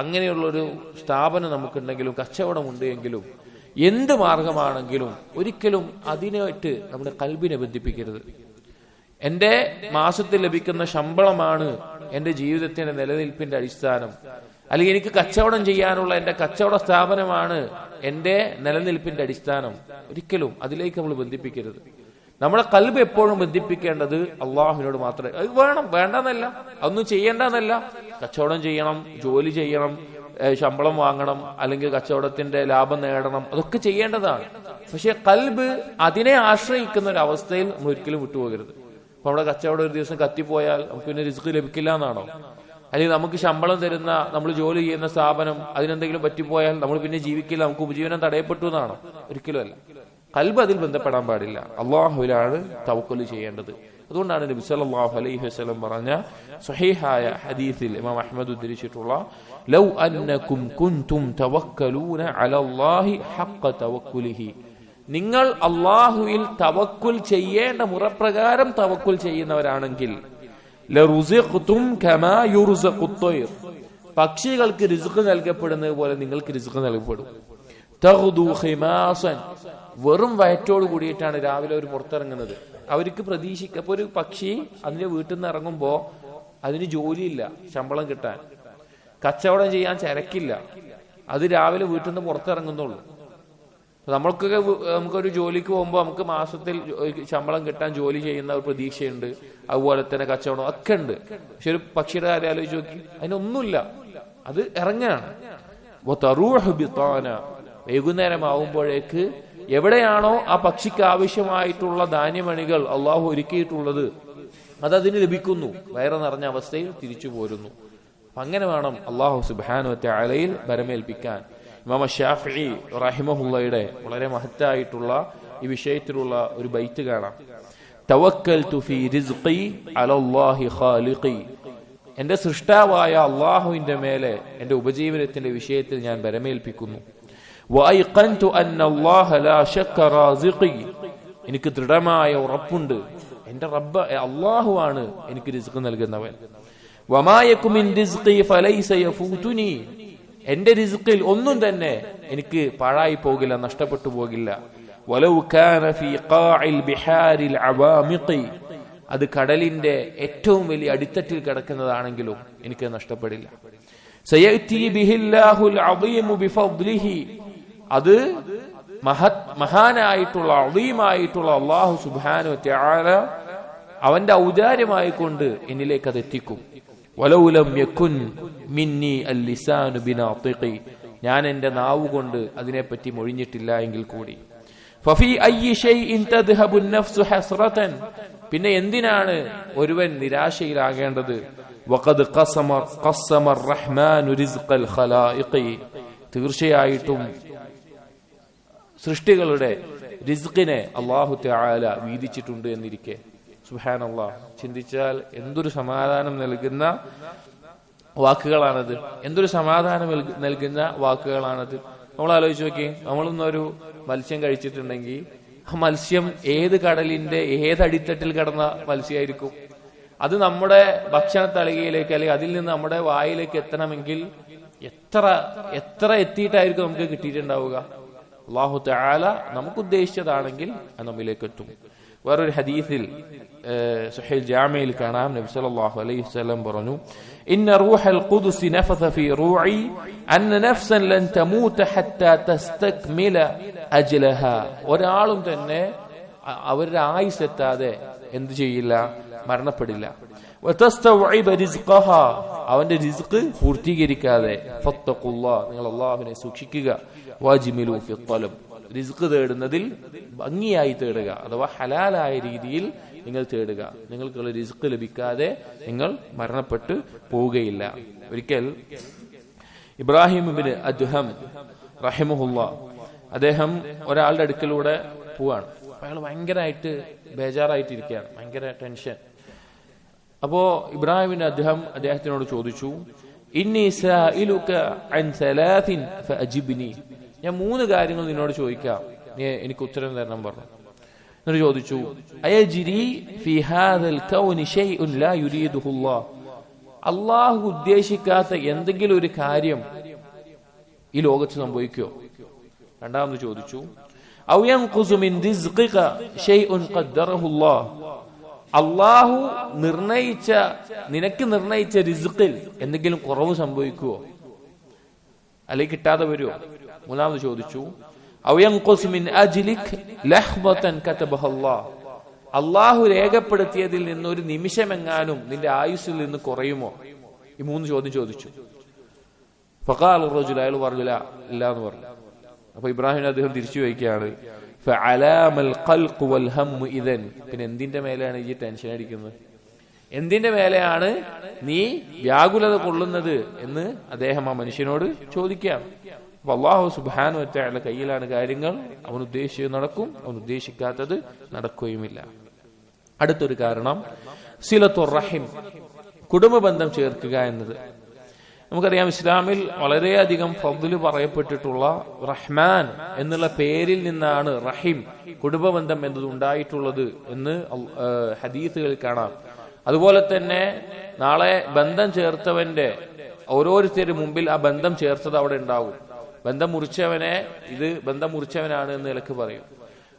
അങ്ങനെയുള്ളൊരു സ്ഥാപനം നമുക്കുണ്ടെങ്കിലും കച്ചവടമുണ്ട് എങ്കിലും എന്ത് മാർഗമാണെങ്കിലും ഒരിക്കലും അതിനായിട്ട് നമ്മുടെ കൽബിനെ ബന്ധിപ്പിക്കരുത്. എന്റെ മാസത്തിൽ ലഭിക്കുന്ന ശമ്പളമാണ് എന്റെ ജീവിതത്തിന്റെ നിലനിൽപ്പിന്റെ അടിസ്ഥാനം, അല്ലെങ്കിൽ എനിക്ക് കച്ചവടം ചെയ്യാനുള്ള എന്റെ കച്ചവട സ്ഥാപനമാണ് എന്റെ നിലനിൽപ്പിന്റെ അടിസ്ഥാനം. ഒരിക്കലും അതിലേക്ക് നമ്മൾ ബന്ധിപ്പിക്കരുത്. നമ്മുടെ കൽബ് എപ്പോഴും ബന്ധിപ്പിക്കേണ്ടത് അള്ളാഹുവിനോട് മാത്രമേ. അത് വേണം, വേണ്ടെന്നല്ല, അതൊന്നും ചെയ്യേണ്ടെന്നല്ല. കച്ചവടം ചെയ്യണം, ജോലി ചെയ്യണം, ശമ്പളം വാങ്ങണം, അല്ലെങ്കിൽ കച്ചവടത്തിന്റെ ലാഭം നേടണം, അതൊക്കെ ചെയ്യേണ്ടതാണ്. പക്ഷെ കൽബ് അതിനെ ആശ്രയിക്കുന്ന ഒരു അവസ്ഥയിൽ നമ്മൾ ഒരിക്കലും വിട്ടുപോകരുത്. അപ്പൊ നമ്മുടെ കച്ചവടം ഒരു ദിവസം കത്തിപ്പോയാൽ നമുക്ക് പിന്നെ റിസ്ക് ലഭിക്കില്ല എന്നാണോ? അല്ലെങ്കിൽ നമുക്ക് ശമ്പളം തരുന്ന, നമ്മൾ ജോലി ചെയ്യുന്ന സ്ഥാപനം അതിനെന്തെങ്കിലും പറ്റിപ്പോയാൽ നമ്മൾ പിന്നെ ജീവിക്കില്ല, നമുക്ക് ഉപജീവനം തടയപ്പെട്ടു എന്നാണോ? ഒരിക്കലും അല്ല. കൽബ് അതിൽ ബന്ധപ്പെടാൻ പാടില്ല. അള്ളാഹുവിലാണ് തവക്കുൽ ചെയ്യേണ്ടത്. അതുകൊണ്ടാണ് നബി സല്ലല്ലാഹു അലൈഹി വസല്ലം പറഞ്ഞ സ്വഹീഹായ ഹദീസിൽ ഇമാം അഹ്മദ് ഉദ്ധരിച്ചിട്ടുള്ള, ലൗ അന്നകും കുൻതും തവക്കലൂന അലല്ലാഹി ഹഖ്ഖ തവക്കുലിഹി, നിങ്ങൾ അള്ളാഹുവിൽ തവക്കുൽ ചെയ്യേണ്ട മുറപ്രകാരം തവക്കുൽ ചെയ്യുന്നവരാണെങ്കിൽ, ലറുസിഖ്തും കമാ യുർസഖുത് ത്വയ്ർ, പക്ഷികൾക്ക് റിസ്ക് നൽകപ്പെടുന്നത് പോലെ നിങ്ങൾക്ക് റിസ്ക് നൽകപ്പെടും. തഗ്ദു ഖിമാസൻ, വെറും വയറ്റോട് കൂടിയിട്ടാണ് രാവിലെ അവർ പുറത്തിറങ്ങുന്നത്. അവർക്ക് പ്രതീക്ഷിക്ക, അപ്പൊ ഒരു പക്ഷി അതിന്റെ വീട്ടിൽ നിന്ന് ഇറങ്ങുമ്പോ അതിന് ജോലിയില്ല, ശമ്പളം കിട്ടാൻ, കച്ചവടം ചെയ്യാൻ ചരക്കില്ല, അത് രാവിലെ വീട്ടിൽ നിന്ന് പുറത്തിറങ്ങുന്നുള്ളൂ. നമുക്കൊരു ജോലിക്ക് പോകുമ്പോൾ നമുക്ക് മാസത്തിൽ ശമ്പളം കിട്ടാൻ ജോലി ചെയ്യുന്ന ഒരു പ്രതീക്ഷയുണ്ട്, അതുപോലെ തന്നെ കച്ചവടം ഒക്കെ ഉണ്ട്. പക്ഷെ ഒരു പക്ഷിയുടെ കാര്യം ആലോചിച്ച് നോക്കി, അതിനൊന്നുമില്ല, അത് ഇറങ്ങാണ്. വൈകുന്നേരം ആവുമ്പോഴേക്ക് എവിടെയാണോ ആ പക്ഷിക്ക് ആവശ്യമായിട്ടുള്ള ധാന്യമണികൾ അള്ളാഹു ഒരുക്കിയിട്ടുള്ളത് അതതിന് ലഭിക്കുന്നു, വയറ് നിറഞ്ഞ അവസ്ഥയിൽ തിരിച്ചു പോരുന്നു. അങ്ങനെ വേണം അള്ളാഹു സുബ്ഹാനഹു വ തആലയിൽ ഭരമേൽപ്പിക്കാൻ. ഇമാം ശാഫിഈ റഹിമഹുള്ളയുടെ വളരെ മഹത്തായിട്ടുള്ള ഈ വിഷയത്തിലുള്ള ഒരു ബൈത്ത് കാണാം. തവക്കൽതു ഫീ റിസ്ഖി അലല്ലാഹി ഖാലിഖി, എന്റെ സൃഷ്ടാവായ അള്ളാഹുവിന്റെ മേലെ എന്റെ ഉപജീവനത്തിന്റെ വിഷയത്തിൽ ഞാൻ ഭരമേൽപ്പിക്കുന്നു. വഅയ്ഖൻതു അന്നല്ലാഹ ലാ ശക്ക റാസിഖി, എനിക്ക് ദൃഢമായ ഉറപ്പുണ്ട് എന്റെ റബ്ബ് അള്ളാഹുവാണ് എനിക്ക് റിസ്ക് നൽകുന്നവൻ. വമാ യകു മിൻ റിസ്ഖി ഫലൈസ യഫൂതുനി, എന്റെ റിസ്കിൽ ഒന്നും തന്നെ എനിക്ക് പാഴായി പോകില്ല, നഷ്ടപ്പെട്ടു പോകില്ല. വലൗ കാന ഫീ ഖാഇൽ ബിഹാരിൽ അവാമിഖി, അത് കടലിന്റെ ഏറ്റവും വലിയ അടിത്തട്ടിൽ കിടക്കുന്നതാണെങ്കിലും എനിക്ക് നഷ്ടപ്പെടില്ല. സയഅതി ബിഹില്ലാഹുൽ അദീമു ബിഫദ്ലിഹി, അത് മഹാനായിട്ടുള്ള അദീമായിട്ടുള്ള അല്ലാഹു സുബ്ഹാനഹു വ തആല അവന്റെ ഔദാര്യമായി കൊണ്ട് എന്നിലേക്ക് അത് എത്തിക്കും. വലൗ ലം യകുൻ മിന്നി അൽ-ലിസാനു ബിനാതിഖി, ഞാൻ എന്റെ നാവ് കൊണ്ട് അതിനെപ്പറ്റി മൊഴിഞ്ഞിട്ടില്ല എങ്കിൽ കൂടി. ഫഫി അയ്യി ഷൈഇൻ തദ്ഹബു അൻ-നഫ്സു ഹസ്റതൻ, പിന്നെ എന്തിനാണ് ഒരുവൻ നിരാശയിലാകേണ്ടത്? വഖദ് ഖസ്സമ അർ-റഹ്മാനു റിസ്ഖൽ ഖലായിഖി, തീർച്ചയായിട്ടും സൃഷ്ടികളുടെ റിസ്ഖിനെ അല്ലാഹു തആല വീതിച്ചിട്ടുണ്ട് എന്നിരിക്കെ സുബ്ഹാനല്ലാഹ്, ചിന്തിച്ചാൽ എന്തൊരു സമാധാനം നൽകുന്ന വാക്കുകളാണത്, എന്തൊരു സമാധാനം നൽകുന്ന വാക്കുകളാണത്. നമ്മൾ ആലോചിച്ച് നോക്കി, നമ്മളൊന്നൊരു മത്സ്യം കഴിച്ചിട്ടുണ്ടെങ്കിൽ ആ മത്സ്യം ഏത് കടലിന്റെ ഏതടിത്തട്ടിൽ കിടന്ന മത്സ്യമായിരിക്കും. അത് നമ്മുടെ ഭക്ഷണ തളികയിലേക്ക് അല്ലെങ്കിൽ അതിൽ നിന്ന് നമ്മുടെ വായിലേക്ക് എത്തണമെങ്കിൽ എത്ര എത്ര എത്തിയിട്ടായിരിക്കും നമുക്ക് കിട്ടിയിട്ടുണ്ടാവുക. അല്ലാഹു തആല നമുക്ക് ഉദ്ദേശിച്ചതാണെങ്കിൽ അത് നമ്മിലേക്ക് എത്തും. വേറൊരു ഹദീസിൽ സഹീഹ് ജാമിയിൽ കാണാം, നബി സല്ലല്ലാഹു അലൈഹി വസല്ലം പറഞ്ഞു, ഇന്ന റൂഹൽ ഖുദ്സ് നഫസ ഫീ റൂഇ അന്ന നഫ്സൻ ലൻ തമൂത ഹത്താ തസ്തക്മില അജ്ലഹാ. ഒരാളും തന്നെ അവരുടെ ആയുസ് എത്താതെ എന്ത് ചെയ്യില്ല, മരണപ്പെടില്ല. വതസ്തവഇബ റിസ്ഖഹാ, അവന്റെ റിസ്ക് പൂർത്തീകരിക്കാതെ. ഫത്തഖുല്ലാഹ്, നിങ്ങൾ അല്ലാഹുവിനെ സൂക്ഷിക്കുക. വാജിമിലു ഫി ത്വലബ്, റിസ്ക് തേടുന്നതിൽ ഭംഗിയായി തേടുക, അഥവാ ഹലാലായ രീതിയിൽ നിങ്ങൾ തേടുക. നിങ്ങൾക്കുള്ള റിസ്ക് ലഭിക്കാതെ നിങ്ങൾ മരണപ്പെട്ടു പോവുകയില്ല. ഒരിക്കൽ ഇബ്രാഹിം ഇബ്നു അദ്ഹം റഹിമഹുല്ലാഹ്, അദ്ദേഹം ഒരാളുടെ അടുക്കലൂടെ പോവാണ്. അയാൾ ഭയങ്കരമായിട്ട് ബേജാറായിട്ടിരിക്കുകയാണ്, ഭയങ്കര ടെൻഷൻ. അപ്പോ ഇബ്രാഹിം ഇബ്നു അദ്ഹം അദ്ദേഹത്തിനോട് ചോദിച്ചു, ഇന്നി സാഇലുക അൻ സലാത്തിൻ ഫഅജിബ്നി, ഞാൻ 3 കാര്യങ്ങൾ നിന്നോട് ചോദിക്കാം, നീ എനിക്ക് ഉത്തരം തരണം പറഞ്ഞു. എന്നിട്ട് ചോദിച്ചു, അയജ്രി ഫീ ഹാദൽ കൗനി ശൈഉൻ ലാ യുരീദുഹു അല്ലാഹ്, അല്ലാഹു ഉദ്ദേശിക്കാത്ത എന്തെങ്കിലും ഒരു കാര്യം ഈ ലോകത്ത് സംഭവിക്കോ? രണ്ടാമത് ചോദിച്ചു, ഔ യൻഖുസു മിൻ റിസ്ഖിക ശൈഉൻ ഖദ്ദറഹു അല്ലാഹ്, അല്ലാഹു നിനക്ക് നിർണയിച്ച റിസ്ഖിൽ എന്തെങ്കിലും കുറവ് സംഭവിക്കുവോ, അല്ലെങ്കിൽ കിട്ടാതെ വരുമോ? മൂന്നാമത് ചോദിച്ചു, ഔ യൻഖുസ് മിൻ അജ്ലിക ലഹ്ബതൻ കതബഹ അല്ലാഹ്, അല്ലാഹു രേഖപ്പെടുത്തിയതിൽ നിന്ന് ഒരു നിമിഷമെങ്ങാനും നിന്റെ ആയുസ്സിൽ നിന്ന് കുറയുമോ? ഈ 3 ചോദ്യം ചോദിച്ചു. ഫഖാല റജുൽ, അയാൾ പറഞ്ഞു ഇല്ല എന്ന് പറഞ്ഞു. അപ്പൊ ഇബ്രാഹിം അദ്ദേഹം തിരിച്ചു ചോദിക്കുകയാണ്, ഫഅലാമൽ ഖൽഖ് വൽ ഹമ്മ് ഇദൻ, പിന്നെ എന്തിന്റെ മേലെയാണ് ഈ ടെൻഷൻ അടിക്കുന്നത്, എന്തിന്റെ മേലെയാണ് നീ വ്യാകുലത കൊള്ളുന്നത് എന്ന് അദ്ദേഹം ആ മനുഷ്യനോട് ചോദിക്കുകയാണ്. അപ്പൊ അല്ലാഹു സുബ്ഹാനഹു വ തആല കയ്യിലാണ് കാര്യങ്ങൾ. അവൻ ഉദ്ദേശിച്ചത് നടക്കും, അവൻ ഉദ്ദേശിക്കാത്തത് നടക്കുകയുമില്ല. അടുത്തൊരു കാരണം സിലത്തുർ റഹിം, കുടുംബ ബന്ധം ചേർക്കുക എന്നത്. നമുക്കറിയാം, ഇസ്ലാമിൽ വളരെയധികം ഫദ്ല് പറയപ്പെട്ടിട്ടുള്ള റഹ്മാൻ എന്നുള്ള പേരിൽ നിന്നാണ് റഹിം, കുടുംബ ബന്ധം എന്നത് ഉണ്ടായിട്ടുള്ളത് എന്ന് ഹദീസുകളിൽ കാണാം. അതുപോലെ തന്നെ നാളെ ബന്ധം ചേർത്തവന്റെ ഓരോരുത്തരുടെ മുമ്പിൽ ആ ബന്ധം ചേർത്തത് അവിടെ ഉണ്ടാവും. ബന്ധം മുറിച്ചവനെ ഇത് ബന്ധം മുറിച്ചവനാണ് എന്ന് നിലക്ക് പറയും.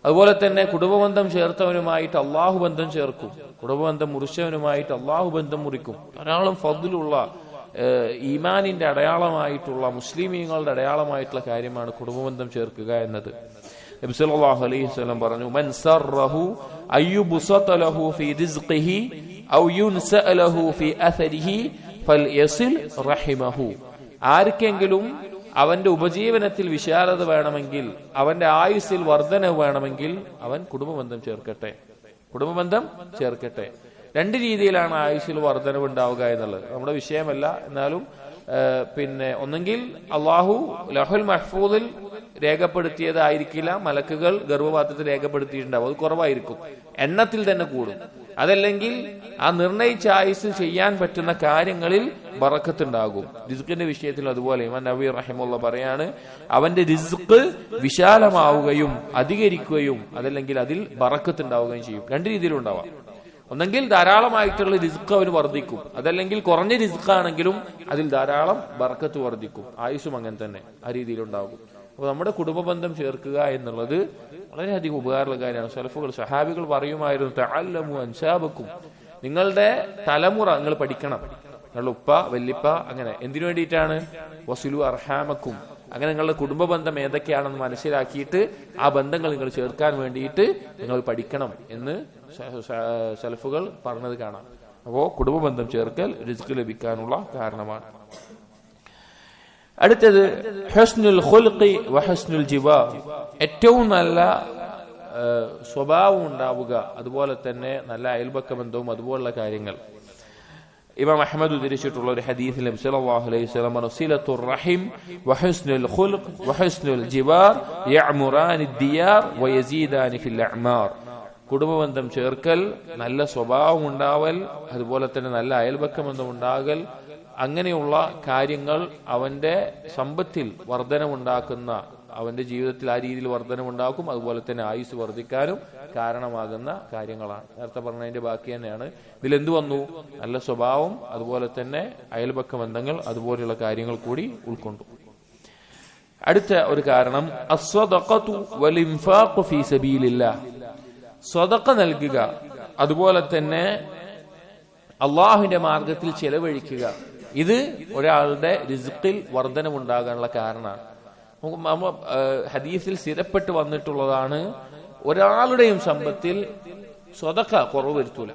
അതുപോലെ തന്നെ കുടുംബബന്ധം ചേർത്തവനുമായിട്ട് അള്ളാഹു ബന്ധം ചേർക്കും, കുടുംബബന്ധം മുറിച്ചവനുമായിട്ട് അള്ളാഹു ബന്ധം മുറിക്കും. ധാരാളം ഫദ്ലുള്ള ഈമാനിന്റെ അടയാളമായിട്ടുള്ള, മുസ്ലിമീങ്ങളുടെ അടയാളമായിട്ടുള്ള കാര്യമാണ് കുടുംബബന്ധം ചേർക്കുക എന്നത്. നബി സല്ലല്ലാഹു അലൈഹി വസല്ലം പറഞ്ഞു, മൻ സർറഹു അയ്യുബ്സത ലഹു ഫീ റിസ്ഖിഹി ഔ യുൻസഅ ലഹു ഫീ അഥരിഹി ഫൽയസിൽ റഹിമഹു, ആർക്കെങ്കിലും അവന്റെ ഉപജീവനത്തിൽ വിശാലത വേണമെങ്കിൽ, അവന്റെ ആയുസ്സിൽ വർധനവ് വേണമെങ്കിൽ അവൻ കുടുംബബന്ധം ചേർക്കട്ടെ, കുടുംബബന്ധം ചേർക്കട്ടെ. 2 രീതിയിലാണ് ആയുസ്സിൽ വർധനവ് ഉണ്ടാവുക എന്നുള്ളത് നമ്മുടെ വിഷയമല്ല. എന്നാലും പിന്നെ ഒന്നെങ്കിൽ അള്ളാഹു ലഹുൽ മഹ്ഫൂദിൽ രേഖപ്പെടുത്തിയതായിരിക്കില്ല, മലക്കുകൾ ഗർഭപാത്രത്തിൽ രേഖപ്പെടുത്തിയിട്ടുണ്ടാവും, അത് കുറവായിരിക്കും, എണ്ണത്തിൽ തന്നെ കൂടും. അതല്ലെങ്കിൽ ആ നിർണയിച്ച ആയുസ്സിൽ ചെയ്യാൻ പറ്റുന്ന കാര്യങ്ങളിൽ ബറക്കത്തുണ്ടാകും. റിസ്ഖിന്റെ വിഷയത്തിൽ അതുപോലെ ഇമാം നബവി റഹിമഹുല്ലാഹ് പറയാണ്, അവന്റെ റിസ്ഖ് വിശാലമാവുകയും അധികരിക്കുകയും അതല്ലെങ്കിൽ അതിൽ ബറക്കത്തുണ്ടാവുകയും ചെയ്യും. 2 രീതിയിലും ഉണ്ടാവാം. ഒന്നെങ്കിൽ ധാരാളമായിട്ടുള്ള റിസ്ഖ് അവന് വർദ്ധിക്കും, അതല്ലെങ്കിൽ കുറഞ്ഞ റിസ്ഖ് ആണെങ്കിലും അതിൽ ധാരാളം ബർക്കത്ത് വർദ്ധിക്കും. ആയുസ്സും അങ്ങനെ തന്നെ ആ രീതിയിലുണ്ടാകും. അപ്പൊ നമ്മുടെ കുടുംബ ബന്ധം ചേർക്കുക എന്നുള്ളത് വളരെയധികം ഉപകാരമുള്ള കാര്യമാണ്. സലഫുകൾ, സഹാബികൾ പറയുമായിരുന്നു, തഅല്ലമു അൻസാബക്കും, നിങ്ങളുടെ തലമുറ നിങ്ങൾ പഠിക്കണം, നിങ്ങളുടെ ഉപ്പ വല്ലിപ്പ അങ്ങനെ. എന്തിനു വേണ്ടിയിട്ടാണ്? വസിലു അർഹാമക്കും, അങ്ങനെ നിങ്ങളുടെ കുടുംബ ബന്ധം ഏതൊക്കെയാണെന്ന് മനസ്സിലാക്കിയിട്ട് ആ ബന്ധങ്ങൾ നിങ്ങൾ ചേർക്കാൻ വേണ്ടിയിട്ട് നിങ്ങൾ പഠിക്കണം എന്ന് സലഫുകൾ പറഞ്ഞത് കാണാം. അപ്പോ കുടുംബ ബന്ധം ചേർക്കൽ റിസ്ക് ലഭിക്കാനുള്ള കാരണമാണ്. അടുത്തത് ഹുസ്നുൽ ഖുൽഖി വ ഹുസ്നുൽ ജിവാർ, ഏറ്റവും നല്ല സ്വഭാവം ഉണ്ടാവുക, അതുപോലെ തന്നെ നല്ല അയൽപക്ക ബന്ധവും അതുപോലുള്ള കാര്യങ്ങൾ. ഇമാം അഹ്മദ് ഉദ്ധരിച്ചിട്ടുള്ള ഒരു ഹദീസിൽ നബി സല്ലല്ലാഹു അലൈഹി വസല്ലം പറഞ്ഞു, സിലത്തുർ റഹിം വ ഹുസ്നുൽ ഖുൽഖ് വ ഹുസ്നുൽ ജിവാർ യഅ്മുറാനി ദിയാർ വ യസീദാനി ഫിൽ അഅ്മാർ. കുടുംബബന്ധം ചേർക്കൽ, നല്ല സ്വഭാവം ഉണ്ടാവൽ, അതുപോലെ തന്നെ നല്ല അയൽപക്കബന്ധം ഉണ്ടാകൽ, അങ്ങനെയുള്ള കാര്യങ്ങൾ അവന്റെ സമ്പത്തിൽ വർധനമുണ്ടാക്കുന്ന, അവന്റെ ജീവിതത്തിൽ ആ രീതിയിൽ വർധനമുണ്ടാക്കും. അതുപോലെ തന്നെ ആയുസ് വർദ്ധിക്കാനും കാരണമാകുന്ന കാര്യങ്ങളാണ്. നേരത്തെ പറഞ്ഞതിന്റെ ബാക്കി തന്നെയാണ്. ഇതിലെന്ത് വന്നു? നല്ല സ്വഭാവം, അതുപോലെ തന്നെ അയൽപക്ക ബന്ധങ്ങൾ, അതുപോലെയുള്ള കാര്യങ്ങൾ കൂടി ഉൾക്കൊണ്ടു. അടുത്ത ഒരു കാരണം അസ്വദഖതു വൽ ഇൻഫാഖു ഫീ സബീലില്ലാഹ്, സ്വദഖ നൽകുക, അതുപോലെ തന്നെ അള്ളാഹുവിന്റെ മാർഗത്തിൽ ചെലവഴിക്കുക. ഇത് ഒരാളുടെ റിസ്ഖിൽ വർധനമുണ്ടാകാനുള്ള കാരണമാണ്. ഹദീസിൽ സ്ഥിരപ്പെട്ട് വന്നിട്ടുള്ളതാണ്, ഒരാളുടെയും സമ്പത്തിൽ സ്വദഖ കുറവ് വരുത്തൂല.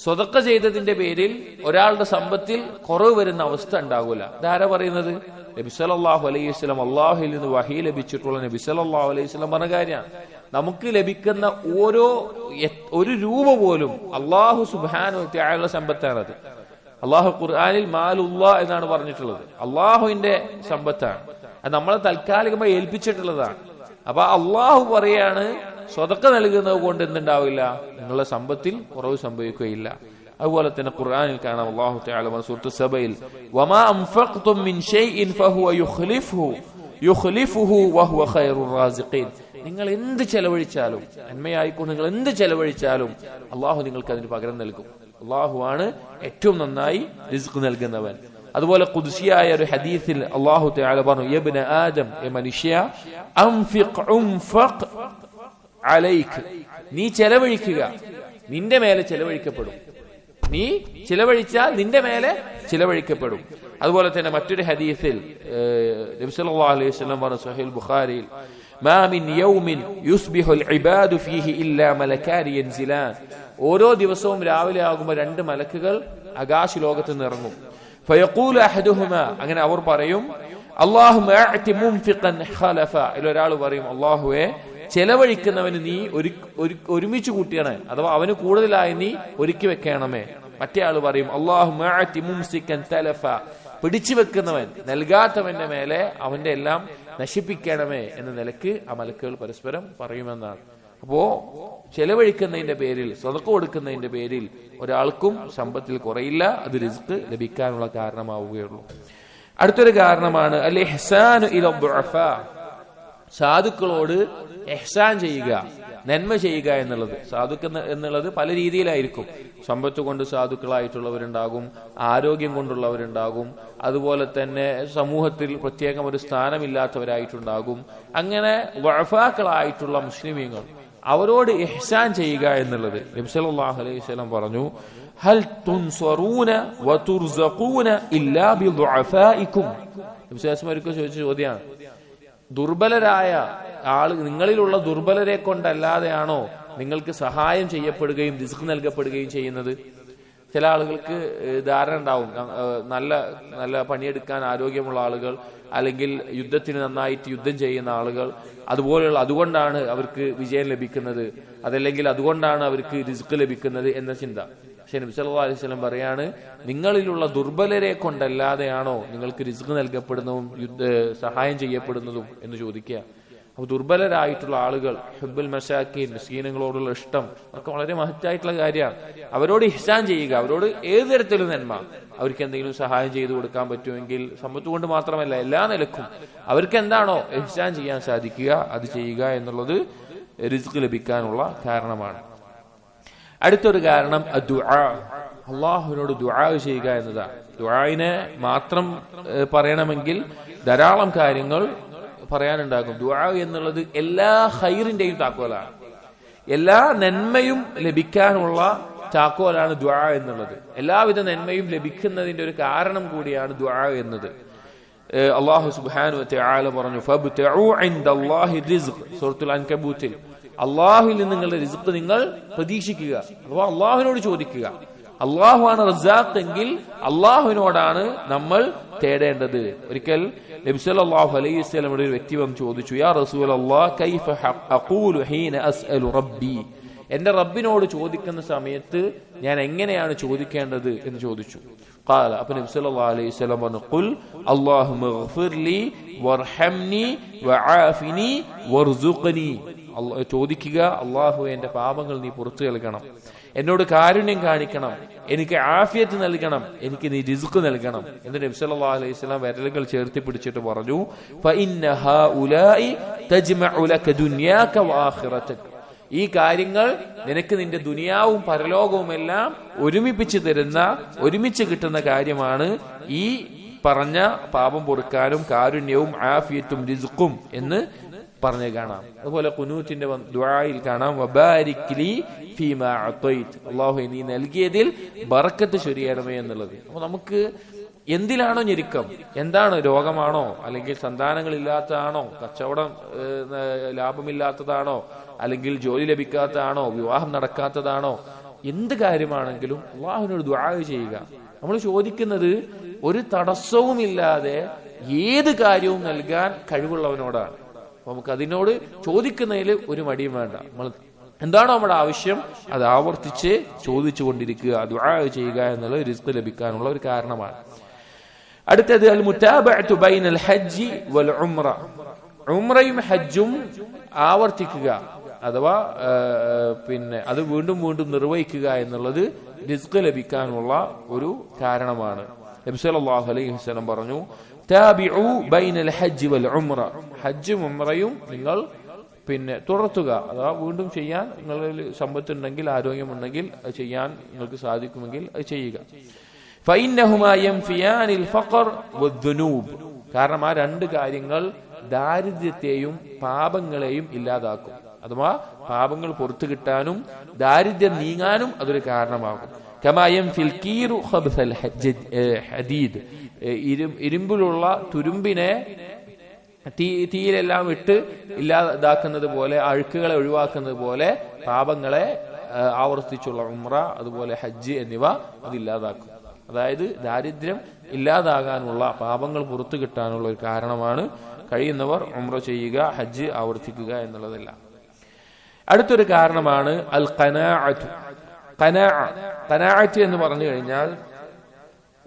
സ്വദഖ ചെയ്തതിന്റെ പേരിൽ ഒരാളുടെ സമ്പത്തിൽ കുറവ് വരുന്ന അവസ്ഥ ഉണ്ടാകൂല. ഇതാരാ പറയുന്നത്? നബി സല്ലല്ലാഹു അലൈഹി വസല്ലം, അള്ളാഹുവിൽ നിന്ന് വഹി ലഭിച്ചിട്ടുള്ള നബി സല്ലല്ലാഹു അലൈഹി വസല്ലം പറഞ്ഞ കാര്യമാണ്. നമുക്ക് ലഭിക്കുന്ന ഒരു രൂപ പോലും അള്ളാഹു സുബ്ഹാനഹു വ തആലയുടെ സമ്പത്താണത്. അള്ളാഹു ഖുർആനിൽ മാലുല്ലാ എന്നാണ് പറഞ്ഞിട്ടുള്ളത്. അള്ളാഹുവിന്റെ സമ്പത്താണ്, അത് നമ്മളെ താൽക്കാലികമായി ഏൽപ്പിച്ചിട്ടുള്ളതാണ്. അപ്പൊ അള്ളാഹു പറയാണ്, സ്വതക്ക നൽകുന്നത് കൊണ്ട് എന്തുണ്ടാവില്ല? നിങ്ങളുടെ സമ്പത്തിൽ കുറവ് സംഭവിക്കുകയില്ല. അതുപോലെ തന്നെ ഖുർആനിൽ കാണാം, അല്ലാഹു തആല സൂറത്ത് സബയിൽ, വമാ അൻഫഖ്തും മിൻ ഷൈഇൻ ഫഹുവ യുഖ്ലിഫുഹു വഹുവ ഖൈറുർ റാസിഖീൻ. നിങ്ങൾ എന്ത് ചെലവഴിച്ചാലും, നന്മയായിക്കൊണ്ട് നിങ്ങൾ എന്ത് ചെലവഴിച്ചാലും അള്ളാഹു നിങ്ങൾക്ക് അതിന് പകരം നൽകും. അള്ളാഹുവാണ് ഏറ്റവും നന്നായി റിസ്ക് നൽകുന്നവൻ. അതുപോലെ ഖുദ്സിയായ ഒരു ഹദീസിൽ അല്ലാഹു തആല പറഞ്ഞു, യബ്ന ആദം, മനുഷ്യ, അൻഫിഖ് ഉൻഫഖ് അലൈക്, നീ ചെലവഴിക്കുക, നിന്റെ മേലെ ചെലവഴിക്കപ്പെടും. നീ ചിലവഴിച്ചാൽ നിന്റെ മേലെ ചിലവഴിക്കപ്പെടും. അതുപോലെ തന്നെ മറ്റൊരു ഹദീസിൽ നബി സല്ലല്ലാഹു അലൈഹി വസല്ലം പറഞ്ഞു, സ്വഹീഹ് ബുഖാരിയിൽ, മാ മിൻ യൗമിൻ യുസ്ബിഹുൽ ഇബാദു ഫീഹി ഇല്ലാ മലകാനി യൻസിലാൻ. ഓരോ ദിവസവും രാവിലെ ആകുമ്പോൾ രണ്ട് മലക്കുകൾ ആകാശ ലോകത്ത് നിന്ന് ഇറങ്ങും. ഫയഖൂലു അഹദുഹുമാ, അങ്ങനെ അവർ പറയും, അല്ലാഹുമ്മ അഅതി മുൻഫിഖൻ ഖലഫ. ഒരാൾ പറയും, അല്ലാഹുവേ, ചെലവഴിക്കുന്നവന് നീ ഒരുമിച്ച് കൂട്ടിയാണ്, അഥവാ അവന് കൂടുതലായി നീ ഒരുക്കി വെക്കണമേ. മറ്റേ ആള് പറയും, അല്ലാഹുമ്മ അഅതി മുംസികൻ തലഫ, പിടിച്ചു വെക്കുന്നവൻ, നൽകാത്തവന്റെ മേലെ അവന്റെ എല്ലാം നശിപ്പിക്കണമേ എന്ന നിലക്ക് ആ മലക്കുകൾ പരസ്പരം പറയുമെന്നാണ്. അപ്പോ ചെലവഴിക്കുന്നതിന്റെ പേരിൽ, സ്വതക്ക കൊടുക്കുന്നതിന്റെ പേരിൽ ഒരാൾക്കും സമ്പത്തിൽ കുറയില്ല, അത് റിസ്ക് ലഭിക്കാനുള്ള കാരണമാവുകയുള്ളൂ. അടുത്തൊരു കാരണമാണ് അൽ ഇഹ്സാനു ഇലാ ദുഅഫാ, സാധുക്കളോട് ഇഹ്സാൻ ചെയ്യുക, നന്മ ചെയ്യുക എന്നുള്ളത്. സാധുക്കൾ എന്നുള്ളത് പല രീതിയിലായിരിക്കും. സമ്പത്ത് കൊണ്ട് സാധുക്കളായിട്ടുള്ളവരുണ്ടാകും, ആരോഗ്യം കൊണ്ടുള്ളവരുണ്ടാകും, അതുപോലെ തന്നെ സമൂഹത്തിൽ പ്രത്യേകം ഒരു സ്ഥാനമില്ലാത്തവരായിട്ടുണ്ടാകും. അങ്ങനെ വഅഫാക്കളായിട്ടുള്ള മുസ്ലിമീങ്ങൾ, അവരോട് ഇഹ്സാൻ ചെയ്യുക എന്നുള്ളത്. നബി സല്ലല്ലാഹു അലൈഹി വസല്ലം പറഞ്ഞു, ഹൽ തുൻസറൂന വതുർസഖൂന ഇല്ലാ ബിദുഅഫാഇകും. നബി സല്ലല്ലാഹു അലൈഹി വസല്ലം ചോദിച്ച ചോദ്യമാണ്, ദുർബലരായ നിങ്ങളിലുള്ള ദുർബലരെ കൊണ്ടല്ലാതെയാണോ നിങ്ങൾക്ക് സഹായം ചെയ്യപ്പെടുകയും റിസ്ക് നൽകപ്പെടുകയും ചെയ്യുന്നത്? ചില ആളുകൾക്ക് ധാരണ ഉണ്ടാവും, നല്ല നല്ല പണിയെടുക്കാൻ ആരോഗ്യമുള്ള ആളുകൾ, അല്ലെങ്കിൽ യുദ്ധത്തിന് നന്നായിട്ട് യുദ്ധം ചെയ്യുന്ന ആളുകൾ, അതുകൊണ്ടാണ് അവർക്ക് വിജയം ലഭിക്കുന്നത്, അതല്ലെങ്കിൽ അതുകൊണ്ടാണ് അവർക്ക് റിസ്ക് ലഭിക്കുന്നത് എന്ന ചിന്ത. പക്ഷെ നബി സല്ലല്ലാഹു അലൈഹി വസല്ലം പറയാണ്, നിങ്ങളിലുള്ള ദുർബലരെ കൊണ്ടല്ലാതെയാണോ നിങ്ങൾക്ക് റിസ്ക് നൽകപ്പെടുന്നതും സഹായം ചെയ്യപ്പെടുന്നതും എന്ന് ചോദിക്കുക. അപ്പൊ ദുർബലരായിട്ടുള്ള ആളുകൾ, ഹുബ്ബുൽ മസാക്കീൻ, മിസ്കീനുകളോടുള്ള ഇഷ്ടം, അതൊക്കെ വളരെ മഹത്തായിട്ടുള്ള കാര്യമാണ്. അവരോട് ഇഹ്സാൻ ചെയ്യുക, അവരോട് ഏത് തരത്തിലും നന്മ, അവർക്ക് എന്തെങ്കിലും സഹായം ചെയ്തു കൊടുക്കാൻ പറ്റുമെങ്കിൽ, സമ്പത്ത് കൊണ്ട് മാത്രമല്ല എല്ലാ നിലക്കും അവർക്ക് എന്താണോ ഇഹ്സാൻ ചെയ്യാൻ സാധിക്കുക അത് ചെയ്യുക എന്നുള്ളത് റിസ്ക് ലഭിക്കാനുള്ള കാരണമാണ്. അടുത്തൊരു കാരണം ദുആ, അള്ളാഹുവിനോട് ദുആ ചെയ്യുക എന്നതാണ്. ദുആഇനെ മാത്രം പറയണമെങ്കിൽ ധാരാളം കാര്യങ്ങൾ പറയാനുണ്ടാകും. ദുആ എന്നുള്ളത് എല്ലാ ഖൈറിന്റെയും താക്കോലാണ്, എല്ലാ നന്മയും ലഭിക്കാനുള്ള താക്കോലാണ് ദുആ എന്നുള്ളത്. എല്ലാവിധ നന്മയും ലഭിക്കുന്നതിന്റെ ഒരു കാരണം കൂടിയാണ് ദുആ എന്നത്. അല്ലാഹു സുബ്ഹാനഹു വ തആല പറഞ്ഞു, ഫബ്തഉ ഇൻദല്ലാഹി റിസ്ഖ്, സൂറത്തുൽ അൻകബൂത്തിൽ, അള്ളാഹുവിൽ നിന്ന് നിങ്ങളുടെ റിസ്ക് നിങ്ങൾ പ്രതീക്ഷിക്കുക, അഥവാ അള്ളാഹുവിനോട് ചോദിക്കുക. അള്ളാഹുവാണ് റസാഖ് എങ്കിൽ അള്ളാഹുവിനോടാണ് നമ്മൾ തേടേണ്ടത്. ഒരിക്കൽ നബി സല്ലല്ലാഹു അലൈഹി വസല്ലം ഒരു വ്യക്തി വന്ന് ചോദിച്ചു, യാ റസൂലല്ലാഹ് കൈഫ അഖൂലു ഹീന അസ്അലു റബ്ബി, എന്റെ റബ്ബിനോട് ചോദിക്കുന്ന സമയത്ത് ഞാൻ എങ്ങനെയാണ് ചോദിക്കേണ്ടത് എന്ന് ചോദിച്ചു. ഖാല, അപ്പോൾ നബി സല്ലല്ലാഹു അലൈഹി വസല്ലം പറഞ്ഞു, ഖുൽ അല്ലാഹുമ്മഗ്ഫിർലി വർഹംനി വആഫിനി വർസുഖ്നി. ചോദിക്കുക, അള്ളാഹു എന്റെ പാപങ്ങൾ നീ പുറത്തു നൽകണം, എന്നോട് കാരുണ്യം കാണിക്കണം, എനിക്ക് ആഫിയത്ത് നൽകണം, എനിക്ക് നീ റിസ്ക് നൽകണം എന്ന് നബി സല്ലല്ലാഹു അലൈഹി വസല്ലം വിരലുകൾ ചേർത്തി പിടിച്ചിട്ട് പറഞ്ഞു, ഈ കാര്യങ്ങൾ നിനക്ക് നിന്റെ ദുനിയാവും പരലോകവും എല്ലാം ഒരുമിപ്പിച്ച് തരുന്ന, ഒരുമിച്ച് കിട്ടുന്ന കാര്യമാണ് ഈ പറഞ്ഞ പാപം പൊറുക്കാനും കാരുണ്യവും ആഫിയത്തും റിസ്ഖും എന്ന് പറഞ്ഞു കാണാം. അതുപോലെ ഖുനൂത്തിന്റെ ദുആയിൽ കാണാം, വബാരിക് ലീ ഫീമാ അതൈത്, അല്ലാഹു നീ നൽകിയതിൽ ബറക്കത്ത് ചൊരിയണമേ എന്നുള്ളത്. അപ്പൊ നമുക്ക് എന്തിലാണോ ഞെരുക്കം, എന്താണ്, രോഗമാണോ, അല്ലെങ്കിൽ സന്താനങ്ങളില്ലാത്തതാണോ, കച്ചവടം ലാഭമില്ലാത്തതാണോ, അല്ലെങ്കിൽ ജോലി ലഭിക്കാത്തതാണോ, വിവാഹം നടക്കാത്തതാണോ, എന്ത് കാര്യമാണെങ്കിലും അല്ലാഹുവിനോട് ദുആ ചെയ്യുക. നമ്മൾ ചോദിക്കുന്നത് ഒരു തടസ്സവുമില്ലാതെ ഏത് കാര്യവും നൽകാൻ കഴിവുള്ളവനോടാണ്. നമുക്ക് അതിനോട് ചോദിക്കുന്നതിൽ ഒരു മടിയും വേണ്ട. നമ്മൾ എന്താണോ നമ്മുടെ ആവശ്യം അത് ആവർത്തിച്ച് ചോദിച്ചു കൊണ്ടിരിക്കുക, ദുആ ചെയ്യുക എന്നുള്ളത് റിസ്ക് ലഭിക്കാനുള്ള ഒരു കാരണമാണ്. അടുത്തത് അൽ മുതാബഅതു ബൈനൽ ഹജ്ജി വൽ ഉംറ, ഉംറയും ഹജ്ജും ആവർത്തിക്കുക അഥവാ അത് വീണ്ടും വീണ്ടും നിർവഹിക്കുക എന്നുള്ളത് റിസ്ക് ലഭിക്കാനുള്ള ഒരു കാരണമാണ്. നബി സല്ലല്ലാഹു അലൈഹി വസല്ലം പറഞ്ഞു, താബിഉ ബൈനൽ ഹജ്ജി വൽ ഉംറ, ഹജ്ജും ഉംറയും നിങ്ങൾ തുടർത്തുക, അഥവാ വീണ്ടും ചെയ്യാൻ നിങ്ങളിൽ സമ്പത്തുണ്ടെങ്കിൽ, ആരോഗ്യമുണ്ടെങ്കിൽ അത് ചെയ്യാൻ നിങ്ങൾക്ക് സാധിക്കുമെങ്കിൽ അത് ചെയ്യുക. ഫഇന്നഹുമാ യൻഫിയാനിൽ ഫഖർ വദ്ദുനൂബ്, കാരണം ആ രണ്ട് കാര്യങ്ങൾ ദാരിദ്ര്യത്തെയും പാപങ്ങളെയും ഇല്ലാതാക്കും. അഥവാ പാപങ്ങൾ പുറത്തു കിട്ടാനും ദാരിദ്ര്യം നീങ്ങാനും അതൊരു കാരണമാകും. കമാ യൻഫിൽ കീറു ഖബ്സൽ ഹദീദ്, ഇരുമ്പിലുള്ള തുരുമ്പിനെ തീയിലെല്ലാം ഇട്ട് ഇല്ലാതാക്കുന്നത് പോലെ, അഴുക്കുകളെ ഒഴിവാക്കുന്നത് പോലെ പാപങ്ങളെ ആവർത്തിച്ചുള്ള ഉംറ അതുപോലെ ഹജ്ജ് എന്നിവ അതില്ലാതാക്കും. അതായത് ദാരിദ്ര്യം ഇല്ലാതാകാനുള്ള, പാപങ്ങൾ പുറത്തു കിട്ടാനുള്ള ഒരു കാരണമാണ് കഴിയുന്നവർ ഉംറ ചെയ്യുക, ഹജ്ജ് ആവർത്തിക്കുക എന്നുള്ളതല്ല. അടുത്തൊരു കാരണമാണ് അൽ ഖനാഅത്ത്. ഖനാഅത്ത് എന്ന് പറഞ്ഞു കഴിഞ്ഞാൽ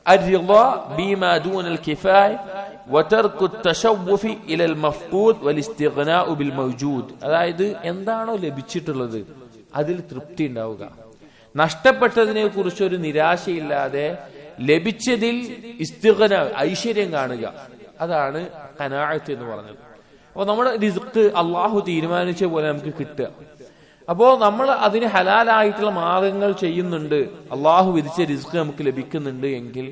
الرضا بما دون الكفاية وترك التشوف إلى المفقود والاستغناء بالموجود, അതായത് എന്താണോ ലഭിച്ചിട്ടുള്ളത് അതിൽ തൃപ്തി ഉണ്ടാവുക, നഷ്ടപ്പെട്ടതിനെ കുറിച്ച് ഒരു നിരാശയില്ലാതെ ലഭിച്ചതിൽ ഇസ്തിഗ്ന, ഐശ്വര്യം കാണുക, അതാണ് ഖനാഅത്ത് എന്ന് പറഞ്ഞത്. അപ്പോൾ നമ്മുടെ റിസ്ക് അള്ളാഹു തീരുമാനിച്ച പോലെ നമുക്ക് കിട്ടുക. അപ്പോ നമ്മൾ അതിന് ഹലാലായിട്ടുള്ള മാർഗങ്ങൾ ചെയ്യുന്നുണ്ട്, അള്ളാഹു വിധിച്ച റിസ്ക് നമുക്ക് ലഭിക്കുന്നുണ്ട് എങ്കിൽ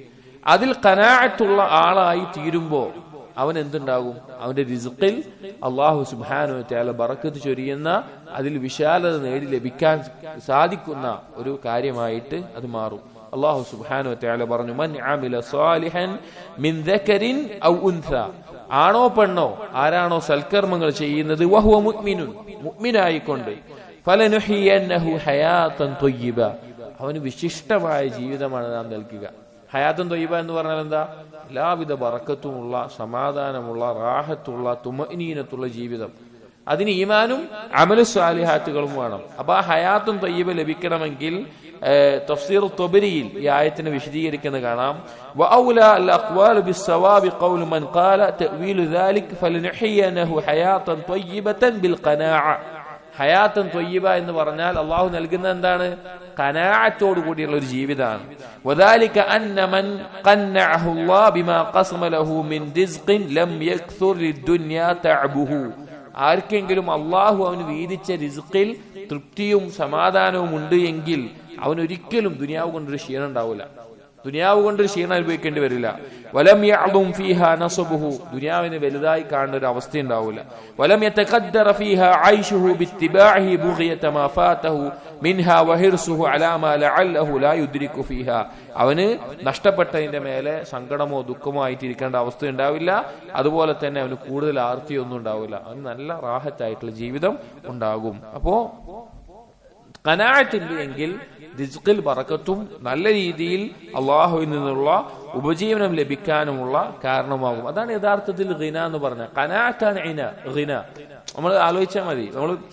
അതിൽ ഖനാഅത്തുള്ള ആളായി തീരുമ്പോ അവൻ എന്തുണ്ടാകും, അവന്റെ റിസ്ഖിൽ അള്ളാഹു സുബ്ഹാനഹു വ തആല ബറക്കത്ത് ചൊരിയുന്ന, അതിൽ വിശാലത നേടി ലഭിക്കാൻ സാധിക്കുന്ന ഒരു കാര്യമായിട്ട് അത് മാറും. അള്ളാഹു സുബ്ഹാനഹു വ തആല പറഞ്ഞു, മൻ അമില സാലിഹൻ മിൻ ദക്കറിൻ ഔ ഉൻസ, ആണോ പെണ്ണോ ആരാണോ സൽക്കർമ്മങ്ങൾ ചെയ്യുന്നത്, വഹുവ മുഅ്മിനുൻ, മുഅ്മിനായിക്കൊണ്ട്, ഫലനുഹിയന്നഹു ഹയാതൻ ത്വയ്യിബ, അവന് വിശിഷ്ടമായ ജീവിതമാണ് നാം നൽകുക. ഹയാത്തൻ ത്വയ്യിബ എന്ന് പറഞ്ഞാൽ എന്താ, എല്ലാവിധ ബറക്കത്തുമുള്ള, സമാധാനമുള്ള, റാഹത്തുള്ള, തുമഅനീനത്തുള്ള ജീവിതം. അതിന് ഈമാനും അമലു സ്വാലിഹാത്തുകളും വേണം. അപ്പൊ ആ ഹയാത്തും ത്വയ്യിബ ലഭിക്കണമെങ്കിൽ തഫ്സീർ ത്വബരിയിൽ ഈ ആയത്തിനെ വിശദീകരിക്കുന്ന കാണാം, വഔല അൽ അഖ്വാലു ബിസ്സവാബി ഖൗലു മൻ ഖാല തഅവീലു ദാലിക ഫലനുഹിയന്നഹു ഹയാതൻ ത്വയ്യിബതൻ ബിൽ ഖനാഅ. ഹയാത്തൻ ത്വയ്യിബ എന്ന് പറഞ്ഞാൽ അള്ളാഹു നൽകുന്ന എന്താണ്, ഖനാഅത്തോട് കൂടിയുള്ള ഒരു ജീവിതമാണ്. വദാലിക അന്ന മൻ ഖന്നഅഹു അല്ലാഹു ബിമാ ഖസമ ലഹു മിൻ റിസ്ഖിൻ ലം യക്സുർ ലിദ്ദുനിയാ തഅബുഹു, ആർക്കെങ്കിലും അള്ളാഹു അവന് വീതിച്ച റിസ്ഖിൽ തൃപ്തിയും സമാധാനവും ഉണ്ട് എങ്കിൽ അവനൊരിക്കലും ദുനിയാവ് കൊണ്ടൊരു ക്ഷീണം ഉണ്ടാവില്ല, ദുനിയാവ് കൊണ്ടൊരു ക്ഷീണം അനുഭവിക്കേണ്ടി വരില്ല. വലം യഅദും ഫീഹാ നസബുഹു, ദുനിയാവിനെ വലുതായി കാണുന്ന ഒരു അവസ്ഥ ഉണ്ടാവില്ല. വലം യതഖദ്ദറ ഫീഹാ ഐശുഹു ബിത്തിബാഇഹി ബുഗിയത മാ ഫാതഹു മിൻഹാ വഹിർസുഹു അലാ മാ ലഅല്ലഹു ലാ യുദ്രികു ഫീഹാ, അവന് നഷ്ടപ്പെട്ടതിന്റെ മേലെ സങ്കടമോ ദുഃഖമോ ആയിട്ടിരിക്കേണ്ട അവസ്ഥ ഉണ്ടാവില്ല. അതുപോലെ തന്നെ അവന് കൂടുതൽ ആർത്തിയൊന്നും ഉണ്ടാവില്ല, അവന് നല്ല റാഹത്തായിട്ടുള്ള ജീവിതം ഉണ്ടാകും. അപ്പോ ഖനാഅത്ത് എങ്കിൽ റിസ്ഖിൽ ബറക്കത്തും നല്ല രീതിയിൽ അള്ളാഹുവിൽ നിന്നുള്ള ഉപജീവനം ലഭിക്കാനുമുള്ള കാരണമാകും. അതാണ് യഥാർത്ഥത്തിൽ ഖിന എന്ന് പറഞ്ഞത്. ഖനാഅത്താണ് ഖിന. നമ്മൾ ആലോചിച്ചാൽ മതി.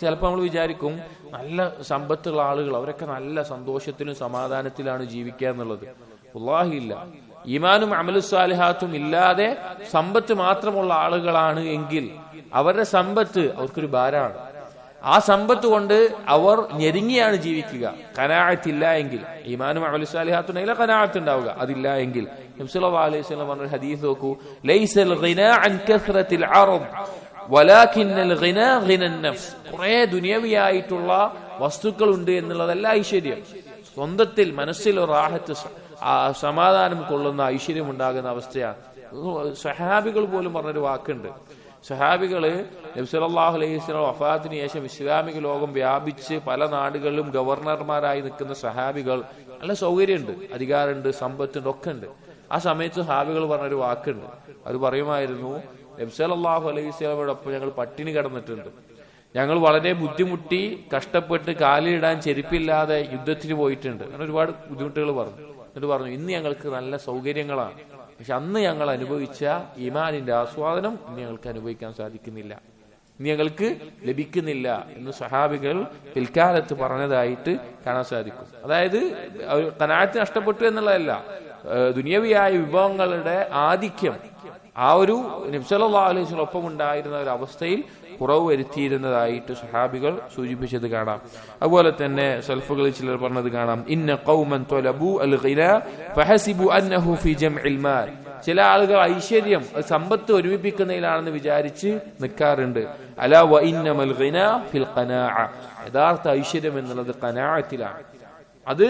ചിലപ്പോൾ നമ്മൾ വിചാരിക്കും നല്ല സമ്പത്തുള്ള ആളുകൾ അവരൊക്കെ നല്ല സന്തോഷത്തിലും സമാധാനത്തിലാണ് ജീവിക്കുക എന്നുള്ളത്. വല്ലാഹി ഇല്ല. ഈമാനും അമലു സ്വാലിഹാത്തും ഇല്ലാതെ സമ്പത്ത് മാത്രമുള്ള ആളുകളാണ് എങ്കിൽ അവരുടെ സമ്പത്ത് അവർക്കൊരു ഭാരമാണ്. ആ സമ്പത്ത് കൊണ്ട് അവർ ഞെരുങ്ങിയാണ് ജീവിക്കുക. ഖനാഅത്തില്ല എങ്കിൽ, ഈമാനും അമലു സാലിഹാത്തുണ്ടെങ്കിൽ ഖനാഅത്ത് ഉണ്ടാവുക. അതില്ല എങ്കിൽ നബി സല്ലല്ലാഹു അലൈഹി വസല്ലം പറഞ്ഞ ഹദീസ് നോക്കൂ, ലൈസൽ ഗിനാ അൻ കസ്റത്തിൽ അർദ് വലാകിന്നൽ ഗിനാ ഗിനൻ നഫ്സ്. കുറേ ദുനിയവിയായിട്ടുള്ള വസ്തുക്കൾ ഉണ്ട് എന്നുള്ളതല്ല ഐശ്വര്യം. സ്വന്തത്തിൽ മനസ്സിൽ റാഹത്ത്, സമാധാനം കൊള്ളുന്ന ഐശ്വര്യം ഉണ്ടാകുന്ന അവസ്ഥയാണ്. സഹാബികൾ പോലും പറഞ്ഞൊരു വാക്കുണ്ട്. സഹാബികള് നബി സല്ലല്ലാഹു അലൈഹി വസല്ലം വഫാത്തിന് ശേഷം ഇസ്ലാമിക ലോകം വ്യാപിച്ച് പല നാടുകളിലും ഗവർണർമാരായി നിൽക്കുന്ന സഹാബികൾ, നല്ല സൗകര്യമുണ്ട്, അധികാരമുണ്ട്, സമ്പത്തുണ്ട്, ഒക്കെ ഉണ്ട്. ആ സമയത്ത് സഹാബികൾ പറഞ്ഞൊരു വാക്കുണ്ട്. അവർ പറയുമായിരുന്നു, നബി സല്ലല്ലാഹു അലൈഹി വസല്ലമയോടൊപ്പം ഞങ്ങൾ പട്ടിണി കിടന്നിട്ടുണ്ട്, ഞങ്ങൾ വളരെ ബുദ്ധിമുട്ടി കഷ്ടപ്പെട്ട് കാലിലിടാൻ ചെരുപ്പില്ലാതെ യുദ്ധത്തിന് പോയിട്ടുണ്ട്, അങ്ങനെ ഒരുപാട് ബുദ്ധിമുട്ടുകൾ പറഞ്ഞു. എന്നിട്ട് പറഞ്ഞു, ഇന്ന് ഞങ്ങൾക്ക് നല്ല സൗകര്യങ്ങളാണ്, പക്ഷെ അന്ന് ഞങ്ങൾ അനുഭവിച്ച ഈമാനിന്റെ ആസ്വാദനം ഇന്ന് ഞങ്ങൾക്ക് അനുഭവിക്കാൻ സാധിക്കുന്നില്ല, ഇന്ന് ഞങ്ങൾക്ക് ലഭിക്കുന്നില്ല എന്ന് സഹാബികൾ പിൽക്കാലത്ത് പറഞ്ഞതായിട്ട് കാണാൻ സാധിക്കും. അതായത് ഖനാഅത്ത് നഷ്ടപ്പെട്ടു എന്നുള്ളതല്ല, ദുനിയവിയായ വിഭവങ്ങളുടെ ആധിക്യം ആ ഒരു നബി സല്ലല്ലാഹു അലൈഹി വസല്ലം ഒപ്പം ഉണ്ടായിരുന്ന ഒരു അവസ്ഥയിൽ കുറവ് വരുത്തിയിരുന്നതായിട്ട് സഹാബികൾ സൂചിപ്പിച്ചത് കാണാം. അതുപോലെ തന്നെ സൽഫുകളിൽ ചിലർ പറഞ്ഞത് കാണാം, ഇന്ന ഖൗമൻ തലബു അൽ ഗിനാ ഫഹസിബു അന്നഹു ഫി ജംഇൽ മാൽ. ചില ആളുകൾ ഐശ്വര്യം, സമ്പത്ത് ഒരുമിപ്പിക്കുന്നതിലാണെന്ന് വിചാരിച്ച് നിൽക്കാറുണ്ട്. അലാ വ ഇന്നമൽ ഗിനാ ഫിൽ ഖനാഅ. യഥാർത്ഥ ഐശ്വര്യം എന്നുള്ളത് ഖനാഅത്തിലാണ്. അത്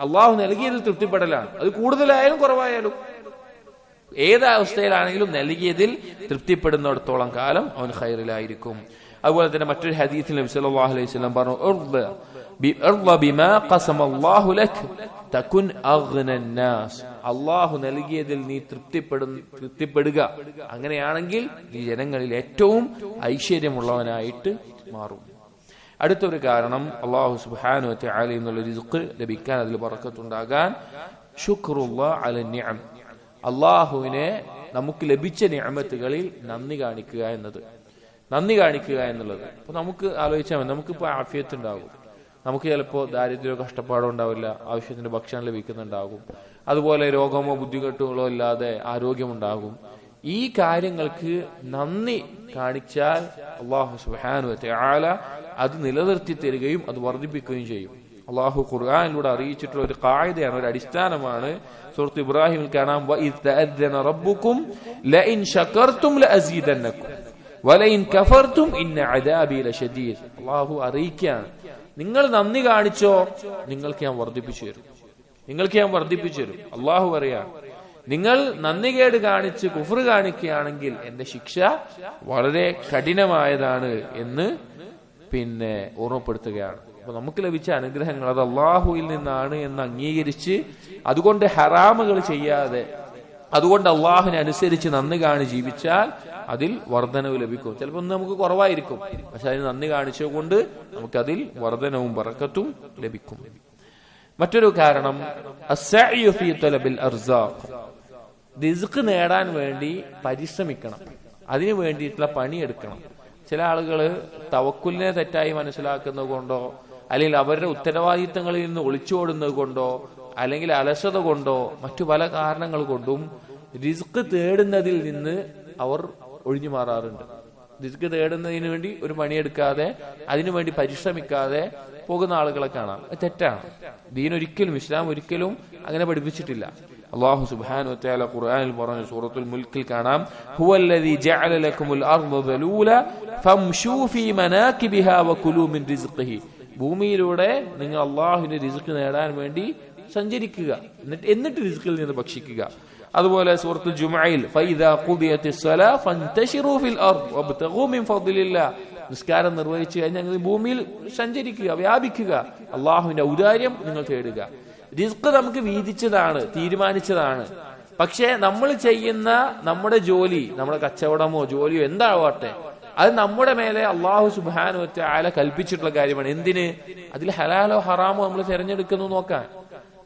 അള്ളാഹു നൽകിയതിൽ തൃപ്തിപ്പെടലാണ്. അത് കൂടുതലായാലും കുറവായാലും ഏത് അവസ്ഥയിലാണെങ്കിലും നൽകിയതിൽ തൃപ്തിപ്പെടുന്നിടത്തോളം കാലം അവൻ ഖൈറിലായിരിക്കും. അതുപോലെ തന്നെ മറ്റൊരു ഹദീസിൽ നബി സല്ലല്ലാഹു അലൈഹി വസല്ലം പറഞ്ഞു, ബിമാ ഖസമല്ലാഹു ലക് തകുൻ അഗ്നൻ നാസ്. അള്ളാഹു നൽകിയതിൽ നീ തൃപ്തിപ്പെടുക, അങ്ങനെയാണെങ്കിൽ നീ ജനങ്ങളിൽ ഏറ്റവും ഐശ്വര്യമുള്ളവനായിട്ട് മാറും. അടുത്തൊരു കാരണം, അള്ളാഹു സുബ്ഹാനഹു വ തആല എന്നുള്ള റിസ്ക് ലഭിക്കാൻ, അതിൽ ബറക്കത്തുണ്ടാകാൻ, ശുക്റുല്ലാഹി അല നിഅം, അള്ളാഹുവിനെ നമുക്ക് ലഭിച്ച നിഅമത്തുകളിൽ നന്ദി കാണിക്കുക എന്നുള്ളത്. അപ്പൊ നമുക്ക് ആലോചിച്ചാൽ മതി, നമുക്കിപ്പോൾ ആഫിയത്ത് ഉണ്ടാകും, നമുക്ക് ചിലപ്പോൾ ദാരിദ്ര്യമോ കഷ്ടപ്പാടോ ഉണ്ടാവില്ല, ആവശ്യത്തിന് ഭക്ഷണം ലഭിക്കുന്നുണ്ടാകും, അതുപോലെ രോഗമോ ബുദ്ധിമുട്ടുകളോ ഇല്ലാതെ ആരോഗ്യമുണ്ടാകും. ഈ കാര്യങ്ങൾക്ക് നന്ദി കാണിച്ചാൽ അള്ളാഹു സുബ്ഹാനഹു വ തആല അത് നിലനിർത്തി തരികയും അത് വർദ്ധിപ്പിക്കുകയും ചെയ്യും. അള്ളാഹു ഖുർആനിലൂടെ അറിയിച്ചിട്ടുള്ള ഒരു ഖായിദയാണ്, ഒരു അടിസ്ഥാനമാണ്. സൂറത്ത് ഇബ്രാഹിമിൽ കാണാം, വഇദ് തഅദ്ദന റബ്ബുകും ലഇൻ ശകർതും ലഅസീദന്നകും വലഇൻ കഫർതും ഇന്ന അദാബി ലശദീദ്. അള്ളാഹു അറിയിക്കുകയാണ്, നിങ്ങൾ നന്ദി കാണിച്ചോ നിങ്ങൾക്ക് ഞാൻ വർദ്ധിപ്പിച്ചു തരും. അള്ളാഹു പറയാണ്, നിങ്ങൾ നന്ദികേട് കാണിച്ച് കുഫ്ർ കാണിക്കുകയാണെങ്കിൽ എന്റെ ശിക്ഷ വളരെ കഠിനമായതാണ് എന്ന് ഓർമ്മപ്പെടുത്തുകയാണ്. അപ്പൊ നമുക്ക് ലഭിച്ച അനുഗ്രഹങ്ങൾ അത് അള്ളാഹുവിൽ നിന്നാണ് എന്ന് അംഗീകരിച്ച്, അതുകൊണ്ട് ഹറാമുകൾ ചെയ്യാതെ, അതുകൊണ്ട് അള്ളാഹുവിനെ അനുസരിച്ച് നന്ദി കാണി ജീവിച്ചാൽ അതിൽ വർധനവ് ലഭിക്കും. ചിലപ്പോൾ നമുക്ക് കുറവായിരിക്കും, പക്ഷെ അതിന് നന്ദി കാണിച്ചുകൊണ്ട് നമുക്കതിൽ വർധനവും ബറക്കത്തും ലഭിക്കും. മറ്റൊരു കാരണം, അസ്സഅയു ഫീ തലബിൽ അർസാഖ്. റിസ്ക് നേടാൻ വേണ്ടി പരിശ്രമിക്കണം, അതിനു വേണ്ടിയിട്ടുള്ള പണിയെടുക്കണം. ചില ആളുകൾ തവക്കുലിനെ തെറ്റായി മനസ്സിലാക്കുന്നത് കൊണ്ടോ, അല്ലെങ്കിൽ അവരുടെ ഉത്തരവാദിത്തങ്ങളിൽ നിന്ന് ഒളിച്ചോടുന്നത് കൊണ്ടോ, അല്ലെങ്കിൽ അലസത കൊണ്ടോ, മറ്റു പല കാരണങ്ങൾ കൊണ്ടും റിസ്ക് തേടുന്നതിൽ നിന്ന് അവർ ഒഴിഞ്ഞു മാറാറുണ്ട്. റിസ്ക് തേടുന്നതിന് വേണ്ടി ഒരു പണിയെടുക്കാതെ, അതിനുവേണ്ടി പരിശ്രമിക്കാതെ പോകുന്ന ആളുകളെ കാണാം. തെറ്റാണ്. ദീനൊരിക്കലും, ഇസ്ലാം ഒരിക്കലും അങ്ങനെ പഠിപ്പിച്ചിട്ടില്ല. അല്ലാഹു സുബ്ഹാനഹു വ തആല ഖുർആനിൽ പറഞ്ഞ സൂറത്തുൽ മുൽക്കിൽ കാണാം, ഹുവല്ലദീ ജഅല ലക്കുമുൽ അർദ ദലൂല ഫംശൂ ഫീ മനാകിബിഹാ വകുലൂ മിൻ റിസ്ഖിഹി. ഭൂമിയിലൂടെ നിങ്ങൾ അല്ലാഹുവിന്റെ റിസ്ക് നേടാൻ വേണ്ടി സഞ്ചരിക്കുക, എന്നിട്ട് റിസ്കിൽ നിന്ന് ഭക്ഷിക്കുക. അതുപോലെ സൂറത്തുൽ ജുമുഅയിൽ ഫൈദാ ഖുദിയത്തിസ് സ്വലാ ഫന്തശിറൂ ഫിൽ അർദ് വബ്തഗൂ മിൻ ഫദ്ലില്ലാഹ്. നിസ്കാരം നിർവഹിച്ചു കഴിഞ്ഞാൽ ഭൂമിയിൽ സഞ്ചരിക്കുക, വ്യാപിക്കുക, അള്ളാഹുവിന്റെ ഔദാര്യം നിങ്ങൾ തേടുക. റിസ്ക് നമുക്ക് വീതിച്ചതാണ്, തീരുമാനിച്ചതാണ്. പക്ഷെ നമ്മൾ ചെയ്യുന്ന നമ്മുടെ ജോലി, നമ്മുടെ കച്ചവടമോ ജോലിയോ എന്താവട്ടെ, അത് നമ്മുടെ മേലെ അള്ളാഹു സുബ്ഹാനഹു വ തആല കൽപ്പിച്ചിട്ടുള്ള കാര്യമാണ്. എന്തിന്? അതിൽ ഹലാലോ ഹറാമോ നമ്മൾ തിരഞ്ഞെടുക്കുന്നു നോക്കാൻ.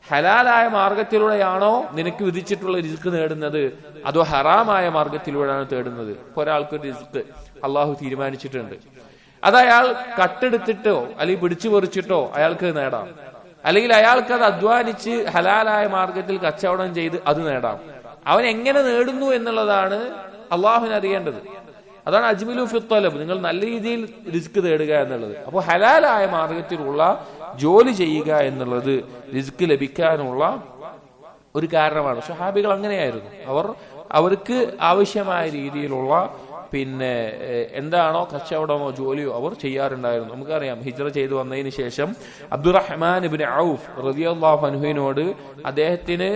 ഹലാലായ മാർഗത്തിലൂടെയാണോ നിനക്ക് വിധിച്ചിട്ടുള്ള റിസ്ക് നേടുന്നത്, അതോ ഹറാമായ മാർഗത്തിലൂടെയാണ് തേടുന്നത്? ഇപ്പൊ ഒരാൾക്കൊരു റിസ്ക് അള്ളാഹു തീരുമാനിച്ചിട്ടുണ്ട്, അത് അയാൾ കട്ടെടുത്തിട്ടോ അല്ലെങ്കിൽ പിടിച്ചു പറിച്ചിട്ടോ അയാൾക്ക് നേടാം, അല്ലെങ്കിൽ അയാൾക്ക് അത് അധ്വാനിച്ച് ഹലാലായ മാർഗത്തിൽ കച്ചവടം ചെയ്ത് അത് നേടാം. അവൻ എങ്ങനെ നേടുന്നു എന്നുള്ളതാണ് അള്ളാഹുവിന് അറിയേണ്ടത്. അതാണ് അജ്മിലു ഫി ത്വലബ്, നിങ്ങൾ നല്ല രീതിയിൽ റിസ്ക് തേടുക എന്നുള്ളത്. അപ്പോൾ ഹലാലായ മാർഗത്തിലുള്ള ജോലി ചെയ്യുക എന്നുള്ളത് റിസ്ക് ലഭിക്കാനുള്ള ഒരു കാരണമാണ്. സ്വഹാബികൾ അങ്ങനെയായിരുന്നു. അവർക്ക് ആവശ്യമായ രീതിയിലുള്ള എന്താണോ കച്ചവടമോ ജോലിയോ അവർ ചെയ്യാറുണ്ടായിരുന്നു. നമുക്കറിയാം, ഹിജ്റ ചെയ്തു വന്നതിന് ശേഷം അബ്ദുറഹ്മാൻ ഇബ്നു ഔഫ് റളിയല്ലാഹു അൻഹുവിനോട് അദ്ദേഹത്തിന്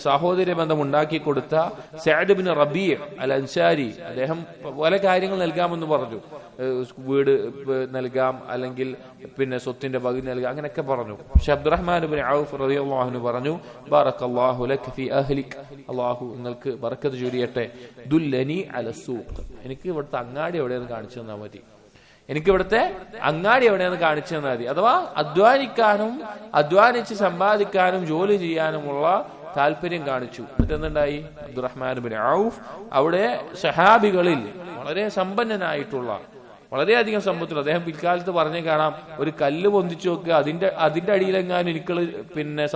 സഹോദര്യ ബന്ധം ഉണ്ടാക്കി കൊടുത്ത സഅദ് ഇബ്നു റബീഅ് അൽ അൻസാരി, അദ്ദേഹം പല കാര്യങ്ങൾ നൽകാമെന്ന് പറഞ്ഞു. വീട് നൽകാം, അല്ലെങ്കിൽ സ്വത്തിന്റെ പകുതി നൽകാം, അങ്ങനെയൊക്കെ പറഞ്ഞു. പക്ഷെ അബ്ദുറഹ്മാൻ ഇബ്നു ഔഫ് റളിയല്ലാഹു അൻഹു പറഞ്ഞു, ബറക്കല്ലാഹു ലക ഫീ അഹ്ലിക്, അല്ലാഹു നിങ്ങൾക്ക് ബറക്കത്ത് ചൊരിയട്ടെ. ദുല്ലനി അലസൂഖ്, എനിക്ക് ഇവിടുത്തെ അങ്ങാടി എവിടെയെന്ന് കാണിച്ചു തന്നാൽ മതി. അഥവാ അധ്വാനിക്കാനും അധ്വാനിച്ച് സമ്പാദിക്കാനും ജോലി ചെയ്യാനുമുള്ള താല്പര്യം കാണിച്ചു. എന്നിട്ട് എന്തുണ്ടായി? അബ്ദുറഹ്മാൻ ഇബ്നു ഔഫ് അവിടെ സഹാബികളിൽ വളരെ സമ്പന്നനായിട്ടുള്ള, വളരെയധികം സമ്പത്തുള്ള, അദ്ദേഹം പിൽക്കാലത്ത് പറഞ്ഞു കാണാം, ഒരു കല്ല് പൊന്തിച്ചു നോക്കുക, അതിന്റെ അടിയിലെങ്ങാനും എനിക്ക്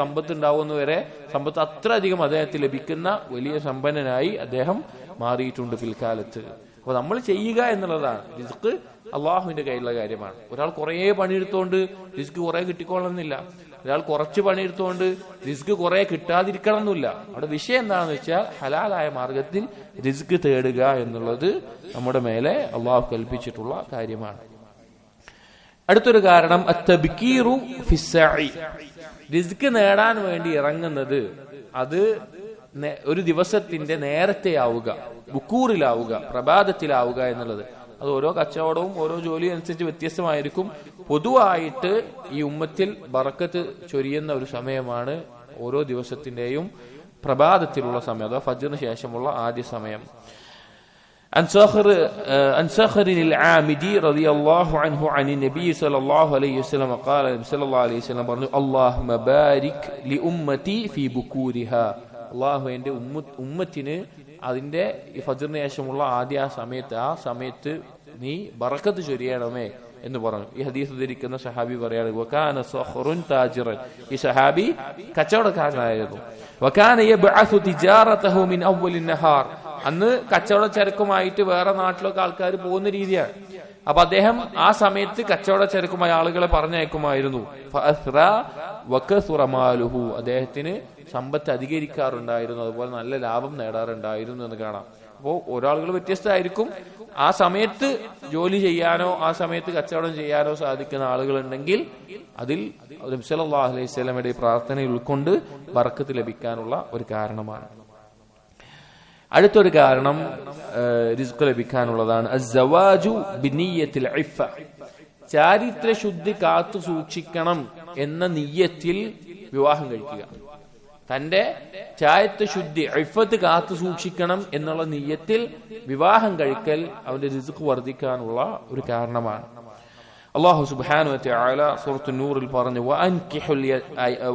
സമ്പത്ത് ഉണ്ടാവുന്ന വരെ സമ്പത്ത് അത്ര അധികം അദ്ദേഹത്തിന് ലഭിക്കുന്ന വലിയ സമ്പന്നനായി അദ്ദേഹം മാറിയിട്ടുണ്ട് പിൽക്കാലത്ത്. അപ്പൊ നമ്മൾ ചെയ്യുക എന്നുള്ളതാണ്. റിസ്ക് അള്ളാഹുവിന്റെ കയ്യിലുള്ള കാര്യമാണ്. ഒരാൾ കുറെ പണിയെടുത്തോണ്ട് റിസ്ക് കുറെ കിട്ടിക്കൊള്ളുന്നില്ല, ഒരാൾ കുറച്ച് പണിയെടുത്തുകൊണ്ട് റിസ്ക് കുറെ കിട്ടാതിരിക്കണം എന്നില്ല. അവിടെ വിഷയം എന്താണെന്ന് വെച്ചാൽ ഹലാലായ മാർഗത്തിൽ റിസ്ക് തേടുക എന്നുള്ളത് നമ്മുടെ മേലെ അള്ളാഹു കൽപ്പിച്ചിട്ടുള്ള കാര്യമാണ്. അടുത്തൊരു കാരണം അത്തബ്കീറു ഫിസ്സഇ, റിസ്ക് നേടാൻ വേണ്ടി ഇറങ്ങുന്നത് അത് ഒരു ദിവസത്തിന്റെ നേരത്തെ ആവുക, ബുക്കൂറിലാവുക, പ്രഭാതത്തിലാവുക എന്നുള്ളത്. അത് ഓരോ കച്ചവടവും ഓരോ ജോലിയും അനുസരിച്ച് വ്യത്യസ്തമായിരിക്കും. പൊതുവായിട്ട് ഈ ഉമ്മത്തിൽ ബറക്കത്ത് ചൊരിയുന്ന ഒരു സമയമാണ് ഓരോ ദിവസത്തിന്റെയും പ്രഭാതത്തിലുള്ള സമയം, അഥവാ ഫജ്റിന് ശേഷമുള്ള ആദ്യ സമയം. عن صخر العامدي رضي الله عنه عن النبي صلى الله عليه وسلم قال صلى الله عليه وسلم اللهم بارك لأمتي في بكورها, അള്ളാഹു എൻ്റെ ഉമ്മത്തിന് അതിന്റെ ഫജ്റിന് ശേഷമുള്ള ആദ്യ ആ സമയത്ത് നീ ബറക്കത്ത് ചൊരിയണമേ എന്ന് പറഞ്ഞു. ഈ ഹദീസ് ഉദ്ധരിക്കുന്ന സഹാബി പറയാണ്, വകാന സഖറുൻ താജിറൻ, ഈ സഹാബി കച്ചവടക്കാരനായിരുന്നു. വകാന യബ്അസു തിജാറതഹു മിൻ അവ്വലിൻ നഹാർ, അന്ന് കച്ചവട ചരക്കുമായിട്ട് വേറെ നാട്ടിലൊക്കെ ആൾക്കാർ പോകുന്ന രീതിയാണ്. അപ്പൊ അദ്ദേഹം ആ സമയത്ത് കച്ചവട ചരക്കുമായി ആളുകളെ പറഞ്ഞയക്കുമായിരുന്നു. അദ്ദേഹത്തിന് സമ്പത്ത് അധികരിക്കാറുണ്ടായിരുന്നു, അതുപോലെ നല്ല ലാഭം നേടാറുണ്ടായിരുന്നു എന്ന് കാണാം. അപ്പോൾ ഒരാളുകൾ വ്യത്യസ്തമായിരിക്കും. ആ സമയത്ത് ജോലി ചെയ്യാനോ ആ സമയത്ത് കച്ചവടം ചെയ്യാനോ സാധിക്കുന്ന ആളുകളുണ്ടെങ്കിൽ അതിൽ നബി സല്ലല്ലാഹു അലൈഹി വസല്ലമയുടെ പ്രാർത്ഥന ഉൾക്കൊണ്ട് ബറക്കത്ത് ലഭിക്കാനുള്ള ഒരു കാരണമാണ്. അടുത്തൊരു കാരണം റിസ്ക് ലഭിക്കാനുള്ളതാണ് അസ്സവാജു ബിനിയ്യത്തിൽ ഇഫ്ഫ, ചാരിത്ര ശുദ്ധി കാത്തു സൂക്ഷിക്കണം എന്ന നിയ്യത്തിൽ വിവാഹം കഴിക്കുക. തന്റെ ചാരിത്ര ശുദ്ധി ഇഫ്ഫത്ത് കാത്തു സൂക്ഷിക്കണം എന്നുള്ള നിയ്യത്തിൽ വിവാഹം കഴിക്കൽ അവന്റെ റിസ്ക് വർദ്ധിക്കാനുള്ള ഒരു കാരണമാണ്. അല്ലാഹു സുബ്ഹാനഹു വ തആല സൂറത്തുൻ നൂറിൽ പറഞ്ഞു,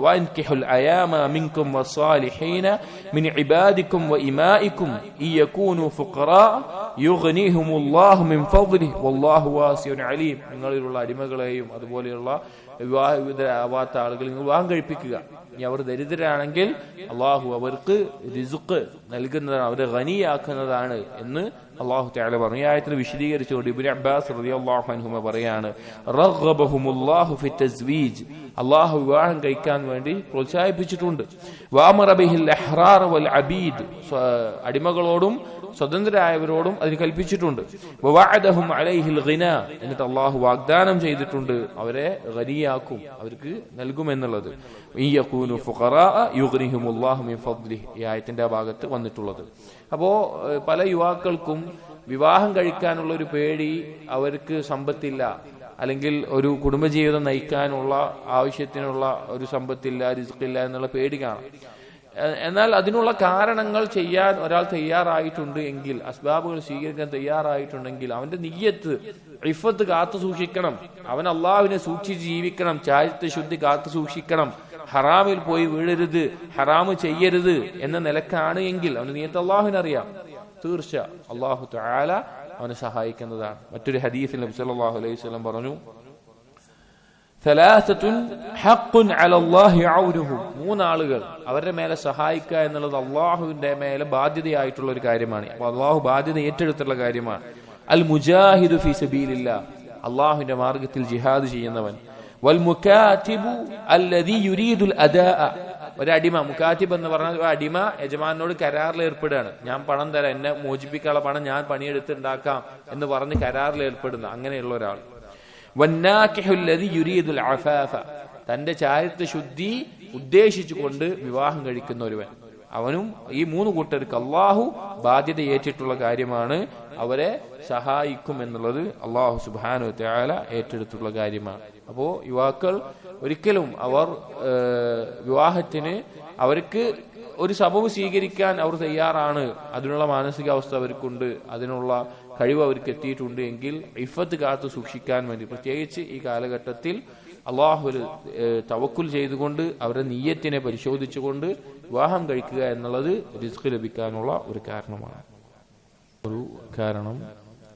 വഅൻകിഹുൽ അയാമ മിൻകും വസ്സാലിഹീന മിൻ ഇബാദികും വഇമാഇകും ഇയകൂനു ഫുഖറാ യുഗ്നിഹുമുല്ലാഹു മിൻ ഫദ്ലിഹി വല്ലാഹു വാസിഉൻ അലീം. നിങ്ങളിലുള്ള അടിമകളെയും അതുപോലെയുള്ള വിവാഹിതരാവാത്ത ആളുകൾ വിവാഹം കഴിപ്പിക്കുക. ഇനി അവർ ദരിദ്രരാണെങ്കിൽ അള്ളാഹു അവർക്ക് റിസ്ക് നൽകുന്നതാണ്, അവരെ ഗനിയാക്കുന്നതാണ് എന്ന് അള്ളാഹു തആല പറഞ്ഞു. ഈ ആയത്തിനെ വിശദീകരിച്ചുകൊണ്ട് ഇബ്നു അബ്ബാസ് റളിയല്ലാഹു അൻഹുമ പറയാണ്, റഗ്ഗബഹുമുല്ലാഹു ഫി തസ്വീജ്, അള്ളാഹു വിവാഹം കഴിക്കാൻ വേണ്ടി പ്രോത്സാഹിപ്പിച്ചിട്ടുണ്ട്. വഅമറ ബിഹിൽ അഹ്റാർ വൽ അബീദ്, അടിമകളോടും സ്വതന്ത്രരായവരോടും അതിന് കൽപ്പിച്ചിട്ടുണ്ട്. വവഅദഹും അലൈഹിൽ ഗിനാ, എന്നിട്ട് അള്ളാഹു വാഗ്ദാനം ചെയ്തിട്ടുണ്ട് അവരെ ഗനിയാക്കും, അവർക്ക് നൽകുമെന്നുള്ളത്. ഇയകൂനു ഫുഖറാ യുഗ്നിഹുമുല്ലാഹു മിൻ ഫദ്ലിഹി, ഈ ആയത്തിന്റെ ആ ഭാഗത്ത് വന്നിട്ടുള്ളത്. അപ്പോ പല യുവാക്കൾക്കും വിവാഹം കഴിക്കാനുള്ള ഒരു പേടി, അവർക്ക് സമ്പത്തില്ല, അല്ലെങ്കിൽ ഒരു കുടുംബജീവിതം നയിക്കാനുള്ള ആവശ്യത്തിനുള്ള ഒരു സമ്പത്തില്ല, റിസ്കില്ല എന്നുള്ള പേടി കാണാം. എന്നാൽ അതിനുള്ള കാരണങ്ങൾ ചെയ്യാൻ ഒരാൾ തയ്യാറായിട്ടുണ്ട് എങ്കിൽ, അസ്ബാബുകൾ സ്വീകരിക്കാൻ തയ്യാറായിട്ടുണ്ടെങ്കിൽ, അവന്റെ നിയ്യത്ത് ഇഫ്ഫത്ത് കാത്തു സൂക്ഷിക്കണം, അവൻ അള്ളാഹുവിനെ സൂക്ഷിച്ച് ജീവിക്കണം, ചാരിത്ര ശുദ്ധി കാത്തു സൂക്ഷിക്കണം, ഹറാമിൽ പോയി വീഴരുത്, ഹറാമ് ചെയ്യരുത് എന്ന നിലക്കാണ് എങ്കിൽ അവന്റെ നിയ്യത്ത് അള്ളാഹുവിനറിയാം, തീർച്ച അള്ളാഹു തആല അവനെ സഹായിക്കുന്നതാണ്. മറ്റൊരു ഹദീസിൽ നബി സല്ലല്ലാഹു അലൈഹി വസല്ലം പറഞ്ഞു, മൂന്നാളുകൾ അവരുടെ മേലെ സഹായിക്കുക എന്നുള്ളത് അള്ളാഹുവിന്റെ മേലെ ബാധ്യതയായിട്ടുള്ള ഒരു കാര്യമാണ്. അപ്പൊ അള്ളാഹു ബാധ്യത ഏറ്റെടുത്തുള്ള കാര്യമാണ്. അൽ മുജാഹിദു ഫീ സബീലില്ലാഹ്, അള്ളാഹുവിന്റെ മാർഗത്തിൽ ജിഹാദ് ചെയ്യുന്നവൻ. വൽ മുകാതിബു അല്ലദീ യുരീദുൽ അദാഅ, ഒരു അടിമ. മുകാതിബ് എന്ന് പറഞ്ഞാൽ ഒരു അടിമ യജമാനോട് കരാറിൽ ഏർപ്പെടുകയാണ്. ഞാൻ പണം തരാം, എന്നെ മോചിപ്പിക്കാനുള്ള പണം ഞാൻ പണിയെടുത്ത് ഉണ്ടാക്കാം എന്ന് പറഞ്ഞ് കരാറിൽ ഏർപ്പെടുന്ന അങ്ങനെയുള്ള ഒരാൾ. തന്റെ ചാരിത്ര ശുദ്ധി ഉദ്ദേശിച്ചുകൊണ്ട് വിവാഹം കഴിക്കുന്ന ഒരുവൻ. അവനും ഈ മൂന്ന് കൂട്ടർക്ക് അള്ളാഹു ബാധ്യത ഏറ്റിട്ടുള്ള കാര്യമാണ്. അവരെ സഹായിക്കും എന്നുള്ളത് അള്ളാഹു സുബ്ഹാനഹു വ തആല ഏറ്റെടുത്തുള്ള കാര്യമാണ്. അപ്പോ യുവാക്കൾ ഒരിക്കലും അവർ വിവാഹത്തിന് അവർക്ക് ഒരു സബബ് സ്വീകരിക്കാൻ അവർ തയ്യാറാണ്, അതിനുള്ള മാനസികാവസ്ഥ അവർക്കുണ്ട്, അതിനുള്ള കഴിവ് അവർക്ക് എത്തിയിട്ടുണ്ട് എങ്കിൽ ഇഫത്ത് കാത്തു സൂക്ഷിക്കാൻ വേണ്ടി, പ്രത്യേകിച്ച് ഈ കാലഘട്ടത്തിൽ അള്ളാഹുവിൽ തവക്കുൽ ചെയ്തുകൊണ്ട് അവരുടെ നിയ്യത്തിനെ പരിശോധിച്ചുകൊണ്ട് വിവാഹം കഴിക്കുക എന്നുള്ളത് റിസ്ക് ലഭിക്കാനുള്ള ഒരു കാരണമാണ്. ഒരു കാരണം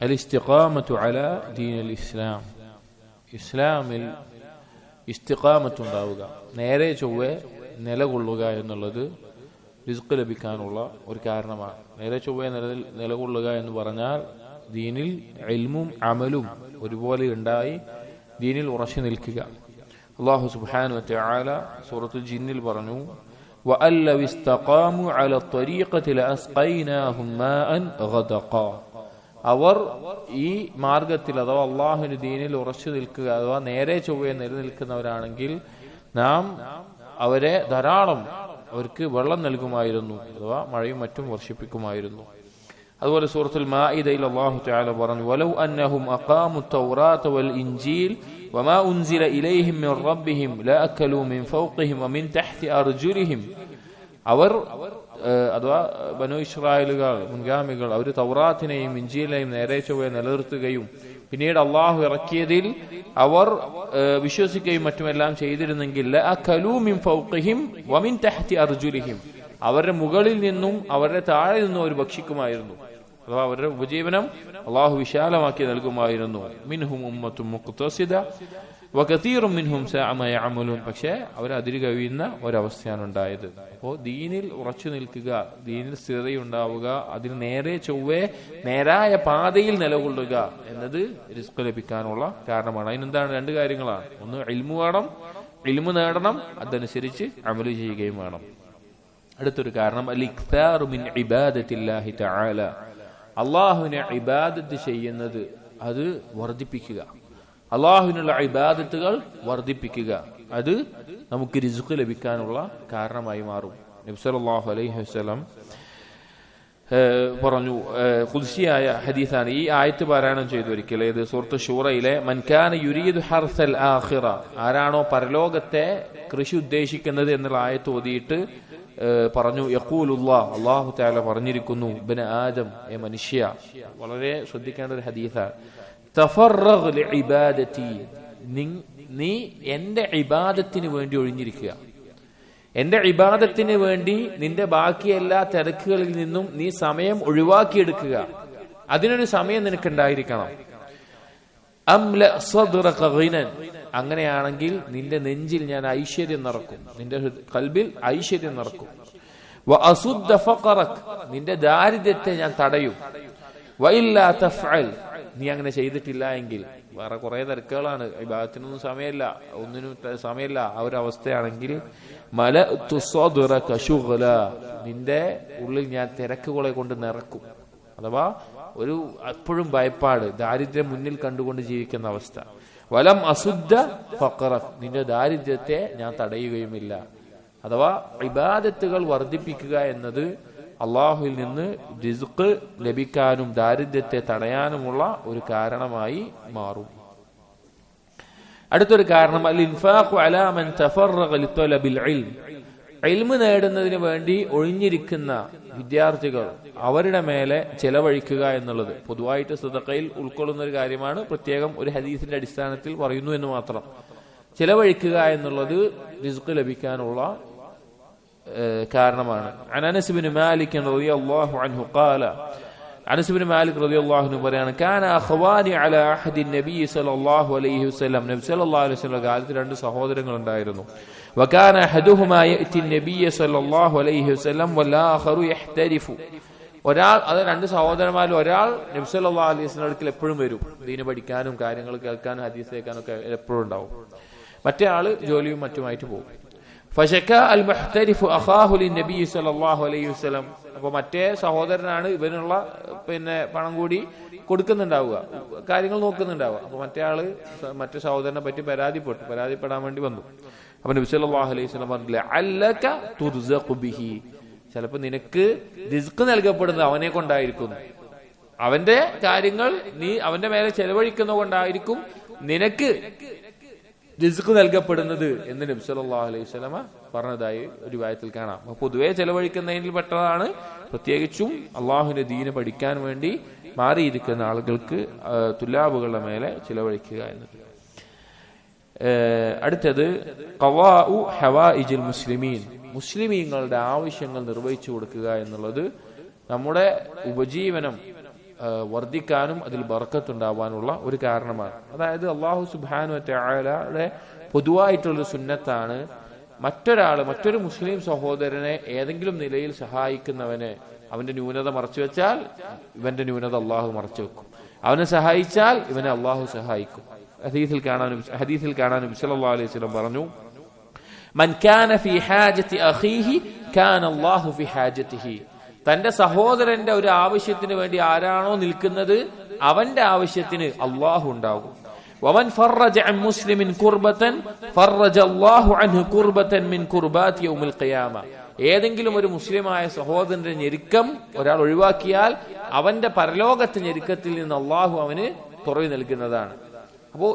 അൽ ഇസ്തിഖാമത്തു അലാ ദീനിൽ ഇസ്ലാം, ഇസ്ലാമിൽ ഇസ്തിഖാമത്ത് ഉണ്ടാവുക, നേരെ ചൊവ്വെ നിലകൊള്ളുക എന്നുള്ളത് റിസ്ക് ലഭിക്കാനുള്ള ഒരു കാരണമാണ്. നേരെ ചൊവ്വെ നിലകൊള്ളുക എന്ന് പറഞ്ഞാൽ ദീനിൽ ഇൽമും അമലും ഒരുപോലെ ഉണ്ടായി ദീനിൽ ഉറച്ചു നിൽക്കുക. അല്ലാഹു സുബ്ഹാനഹു വ തആല സൂറത്തുൽ ജിന്നിൽ പറഞ്ഞു, വഅൻ ലൗ ഇസ്തഖാമു അലാ ത്വരീഖതി ലഅസ്ഖൈനാഹും മാഅൻ ഗദഖാ. അവർ ഈ മാർഗത്തിൽ അഥവാ അള്ളാഹുവിന്റെ ദീനിൽ ഉറച്ചു നിൽക്കുക അഥവാ നേരെ ചൊവ്വയെ നിലനിൽക്കുന്നവരാണെങ്കിൽ നാം അവരെ ധാരാളം അവർക്ക് വെള്ളം നൽകുമായിരുന്നു, അഥവാ മഴയും മറ്റും വർഷിപ്പിക്കുമായിരുന്നു. അതുപോലെ സൂറത്തുൽ മാഇദയിൽ അല്ലാഹു തആല പറഞ്ഞു, വലൗ അന്നഹും അഖാമു തൗറാത വൽ ഇൻജീൽ വമാ ഉൻസില ഇലൈഹിം മിർ റബ്ബിഹിം ലഅകലൂ മിൻ ഫൗഖിഹിം വമിൻ തഹ്തി അർജുലിഹിം. അവർ അഥവാ ബനൂ ഇസ്രായേലുകൾ മുൻഗാമികൾ അവർ തൗറാത്തിനെയും ഇൻജീലിനെയും നേരെ ചൊവ്വെ നിലനിർത്തുകയും പിന്നീട് അള്ളാഹു ഇറക്കിയതിൽ അവർ വിശ്വസിക്കുകയും മറ്റുമെല്ലാം ചെയ്തിരുന്നെങ്കിൽ ലഅകലൂ മിൻ ഫൗഖിഹിം വമിൻ തഹ്തി അർജുലിഹിം, അവരുടെ മുകളിൽ നിന്നും അവരുടെ താഴെ നിന്നും അവർ ഭക്ഷിക്കുമായിരുന്നു. അഥവാ അവരുടെ ഉപജീവനം അള്ളാഹു വിശാലമാക്കി നൽകുമായിരുന്നു. മിൻഹും ഉമ്മത്തും മുഖ്തസിദ വകതീറും മിൻഹും സഅ മാ യഅമലൂൻ. പക്ഷേ അവർ അതിര് കവിയുന്ന ഒരവസ്ഥയാണ് ഉണ്ടായത്. അപ്പോൾ ദീനിൽ ഉറച്ചു നിൽക്കുക, ദീനിൽ സ്ഥിരതയുണ്ടാവുക, അതിന് നേരെ ചൊവ്വേ നേരായ പാതയിൽ നിലകൊള്ളുക എന്നത് റിസ്ക് ലഭിക്കാനുള്ള കാരണമാണ്. അതിനെന്താണ്? രണ്ട് കാര്യങ്ങളാണ്. ഒന്ന് ഇൽമു വേണം, ഇൽമു നേടണം, അതനുസരിച്ച് അമല് ചെയ്യുകയും വേണം. അടുത്തൊരു കാരണം അൽ ഇക്താറു മിൻ ഇബാദത്തില്ലാഹി തആല, അള്ളാഹുവിനെ ഇബാദത്ത് ചെയ്യുന്നത് അത് വർദ്ധിപ്പിക്കുക, അള്ളാഹുവിനുള്ള ഇബാദത്തുകൾ വർദ്ധിപ്പിക്കുക, അത് നമുക്ക് റിസ്ക് ലഭിക്കാനുള്ള കാരണമായി മാറും. നബി സല്ലല്ലാഹു അലൈഹി വസല്ലം പറഞ്ഞു, ഖുദ്സിയായ ഹദീസാണ്. ഈ ആയത്ത് പാരായണം ചെയ്തു ഒരിക്കൽ. ഇത് സൂറത്ത് ശൂറയിലെ മൻ കാന യുരീദു ഹർസൽ ആഖിറ, ആരാണോ പരലോകത്തെ കൃഷി ഉദ്ദേശിക്കുന്നത് എന്നുള്ള ആയത്ത് ഓതിയിട്ട് പറഞ്ഞു, യഖൂലുല്ലാഹ്, അല്ലാഹു തആല പറഞ്ഞിരിക്കുന്നു, ഇബ്ന ആദം, ഏ മനുഷ്യ, വളരെ ശ്രദ്ധിക്കേണ്ട ഒരു ഹദീസാണ്, തഫറഗ് ലിഇബാദതി, നീ എന്റെ ഇബാദത്തിന് വേണ്ടി ഒഴിഞ്ഞിരിക്കുക, എന്റെ ഇബാദത്തിന് വേണ്ടി നിന്റെ ബാക്കി എല്ലാ തിരക്കുകളിൽ നിന്നും നീ സമയം ഒഴിവാക്കിയെടുക്കുക, അതിനൊരു സമയം നിനക്കുണ്ടായിരിക്കണം. അംല സദ്റക ഗിനൻ, അങ്ങനെയാണെങ്കിൽ നിന്റെ നെഞ്ചിൽ ഞാൻ ഐശ്വര്യം നിറക്കും, നിന്റെ ഖൽബിൽ ഐശ്വര്യം നിറക്കും. വഅസുദ്ദ ഫഖറക, നിന്റെ ദാരിദ്ര്യത്തെ ഞാൻ തടയും. വഇല്ലാ തഫ്അൽ, നീ അങ്ങനെ ചെയ്തിട്ടില്ല എങ്കിൽ, വേറെ കുറെ തിരക്കുകളാണ്, ഇബാദത്തിനൊന്നും സമയമില്ല, ഒന്നിനും സമയമില്ല, ആ ഒരു അവസ്ഥയാണെങ്കിൽ മലഅതു സദ്റക ശുഗ്ല, നിന്റെ ഉള്ളിൽ ഞാൻ തിരക്കുകളെ കൊണ്ട് നിറക്കും. അഥവാ ഒരു എപ്പോഴും ഭയപ്പാട്, ദാരിദ്ര്യം മുന്നിൽ കണ്ടുകൊണ്ട് ജീവിക്കുന്ന അവസ്ഥ. വലം അസുദ്ദ ഫഖറക, നിന്റെ ദാരിദ്ര്യത്തെ ഞാൻ തടയുകയുമില്ല. അഥവാ ഇബാദത്തുകൾ വർദ്ധിപ്പിക്കുക എന്നത് അള്ളാഹുവിൽ നിന്ന് റിസ്ക് ലഭിക്കാനും ദാരിദ്ര്യത്തെ തടയാനുമുള്ള ഒരു കാരണമായി മാറും. അടുത്തൊരു കാരണം അൽ ഇൻഫാഖു അലാ മൻ തഫറഗ ലിതലബിൽ ഇൽം, ഇൽമ് നേടുന്നതിന് വേണ്ടി ഒഴിഞ്ഞിരിക്കുന്ന വിദ്യാർത്ഥികൾ അവരുടെ മേലെ ചെലവഴിക്കുക എന്നുള്ളത് പൊതുവായിട്ട് സദഖയിൽ ഉൾക്കൊള്ളുന്ന ഒരു കാര്യമാണ്. പ്രത്യേകം ഒരു ഹദീസിന്റെ അടിസ്ഥാനത്തിൽ പറയുന്നു എന്ന് മാത്രം. ചെലവഴിക്കുക എന്നുള്ളത് റിസ്ക് ലഭിക്കാനുള്ള കാരണമാണ്. അൻ അനസ് ബിൻ മാലിക് റളിയല്ലാഹു അൻഹു ഖാല അനസ് ഇബ്നു മാലിക് റളിയല്ലാഹു അൻഹു പറയാണ്, കാന അഖ്വാനി അലാ അഹദി നബി സല്ലല്ലാഹു അലൈഹി വസല്ലം, നബി സല്ലല്ലാഹു അലൈഹി വസല്ലം കാലത്ത് രണ്ട് സഹോദരങ്ങൾ ഉണ്ടായിരുന്നു. വകാന അഹദുഹുമാ യഅതി നബി സല്ലല്ലാഹു അലൈഹി വസല്ലം വലാഖറു യഹ്തരിഫു. ഒരാൾ, അത് രണ്ട് സഹോദരന്മാരിൽ ഒരാൾ നബി സല്ലല്ലാഹു അലൈഹി വസല്ലം അടുക്കൽ എപ്പോഴും വരും, ദീന് പഠിക്കാനും കാര്യങ്ങൾ കേൾക്കാനും ഹദീസ് കേൾക്കാനും ഒക്കെ എപ്പോഴും ഉണ്ടാവും. മറ്റേ ആള് ജോലിയും മറ്റുമായിട്ട് പോകും. ഫശക അൽ മുഹ്തരിഫു അഖാഹു ലിന്നബി സല്ലല്ലാഹു അലൈഹി വസല്ലം. അപ്പൊ മറ്റേ സഹോദരനാണ് ഇവനുള്ള പണം കൂടി കൊടുക്കുന്നുണ്ടാവുക, കാര്യങ്ങൾ നോക്കുന്നുണ്ടാവുക. അപ്പൊ മറ്റേ സഹോദരനെ പറ്റി പരാതിപ്പെടാൻ വേണ്ടി വന്നു. അപ്പൊ നബി സല്ലല്ലാഹു അലൈഹി വസല്ലം പറഞ്ഞു, ലഅല്ലക തുർസഖു ബിഹി, ചിലപ്പോൾ നിനക്ക് റിസ്ക് നൽകപ്പെടുന്നത് അവനെ കൊണ്ടായിരിക്കുന്നു, അവന്റെ കാര്യങ്ങൾ നീ അവന്റെ മേലെ ചെലവഴിക്കുന്ന കൊണ്ടായിരിക്കും നിനക്ക് റിസ്ക് നൽകപ്പെടുന്നത് എന്ന് നബി സല്ലല്ലാഹു അലൈഹി വസല്ലമ പറഞ്ഞതായി ഒരു റിവായത്തിൽ കാണാം. അപ്പൊ പൊതുവെ ചെലവഴിക്കുന്നതിൽ പെട്ടതാണ്, പ്രത്യേകിച്ചും അള്ളാഹുവിന്റെ ദീന് പഠിക്കാൻ വേണ്ടി മാറിയിരിക്കുന്ന ആളുകൾക്ക് തുലാബുകളുടെ മേലെ ചിലവഴിക്കുക എന്നത്. അടുത്തത് ഖവാഉ ഹവായിജിൽ മുസ്ലിമീൻ, മുസ്ലിമീങ്ങളുടെ ആവശ്യങ്ങൾ നിർവഹിച്ചു കൊടുക്കുക എന്നുള്ളത് നമ്മുടെ ഉപജീവനം വർദ്ധിക്കാനും അതിൽ ബർക്കത്തുണ്ടാവാനുള്ള ഒരു കാരണമാണ്. അതായത് അല്ലാഹു സുബ്ഹാനഹു വ തആലയുടെ പൊതുവായിട്ടുള്ള സുന്നത്താണ് മറ്റൊരു മുസ്ലിം സഹോദരനെ ഏതെങ്കിലും നിലയിൽ സഹായിക്കുന്നവനെ അവന്റെ ന്യൂനത മറച്ചു വെച്ചാൽ ഇവന്റെ ന്യൂനത അള്ളാഹു മറച്ചു വെക്കും, അവനെ സഹായിച്ചാൽ ഇവനെ അള്ളാഹു സഹായിക്കും. ഹദീസിൽ കാണാൻ നബി സല്ലല്ലാഹു അലൈഹി വസല്ലം പറഞ്ഞു, മൻ കാന ഫീ ഹാജതി അഖീഹി കാന അല്ലാഹു ഫീ ഹാജതിഹി. തന്റെ സഹോദരന്റെ ഒരു ആവശ്യത്തിന് വേണ്ടി ആരാണോ നിൽക്കുന്നത് അവന്റെ ആവശ്യത്തിന് അള്ളാഹു ഉണ്ടാകും. വമൻ ഫറജ അൻ മുസ്ലിമിൻ കുർബതൻ ഫറജ അല്ലാഹു അൻഹു കുർബതൻ മിൻ കുർബാതി യൗമിൽ ഖിയാമ. ഏതെങ്കിലും ഒരു മുസ്ലിമായ സഹോദരന്റെ ഞെരുക്കം ഒരാൾ ഒഴിവാക്കിയാൽ അവന്റെ പരലോകത്തെ ഞെരുക്കത്തിൽ നിന്ന് അള്ളാഹു അവന് തുറവി നൽകുന്നതാണ്. അപ്പോ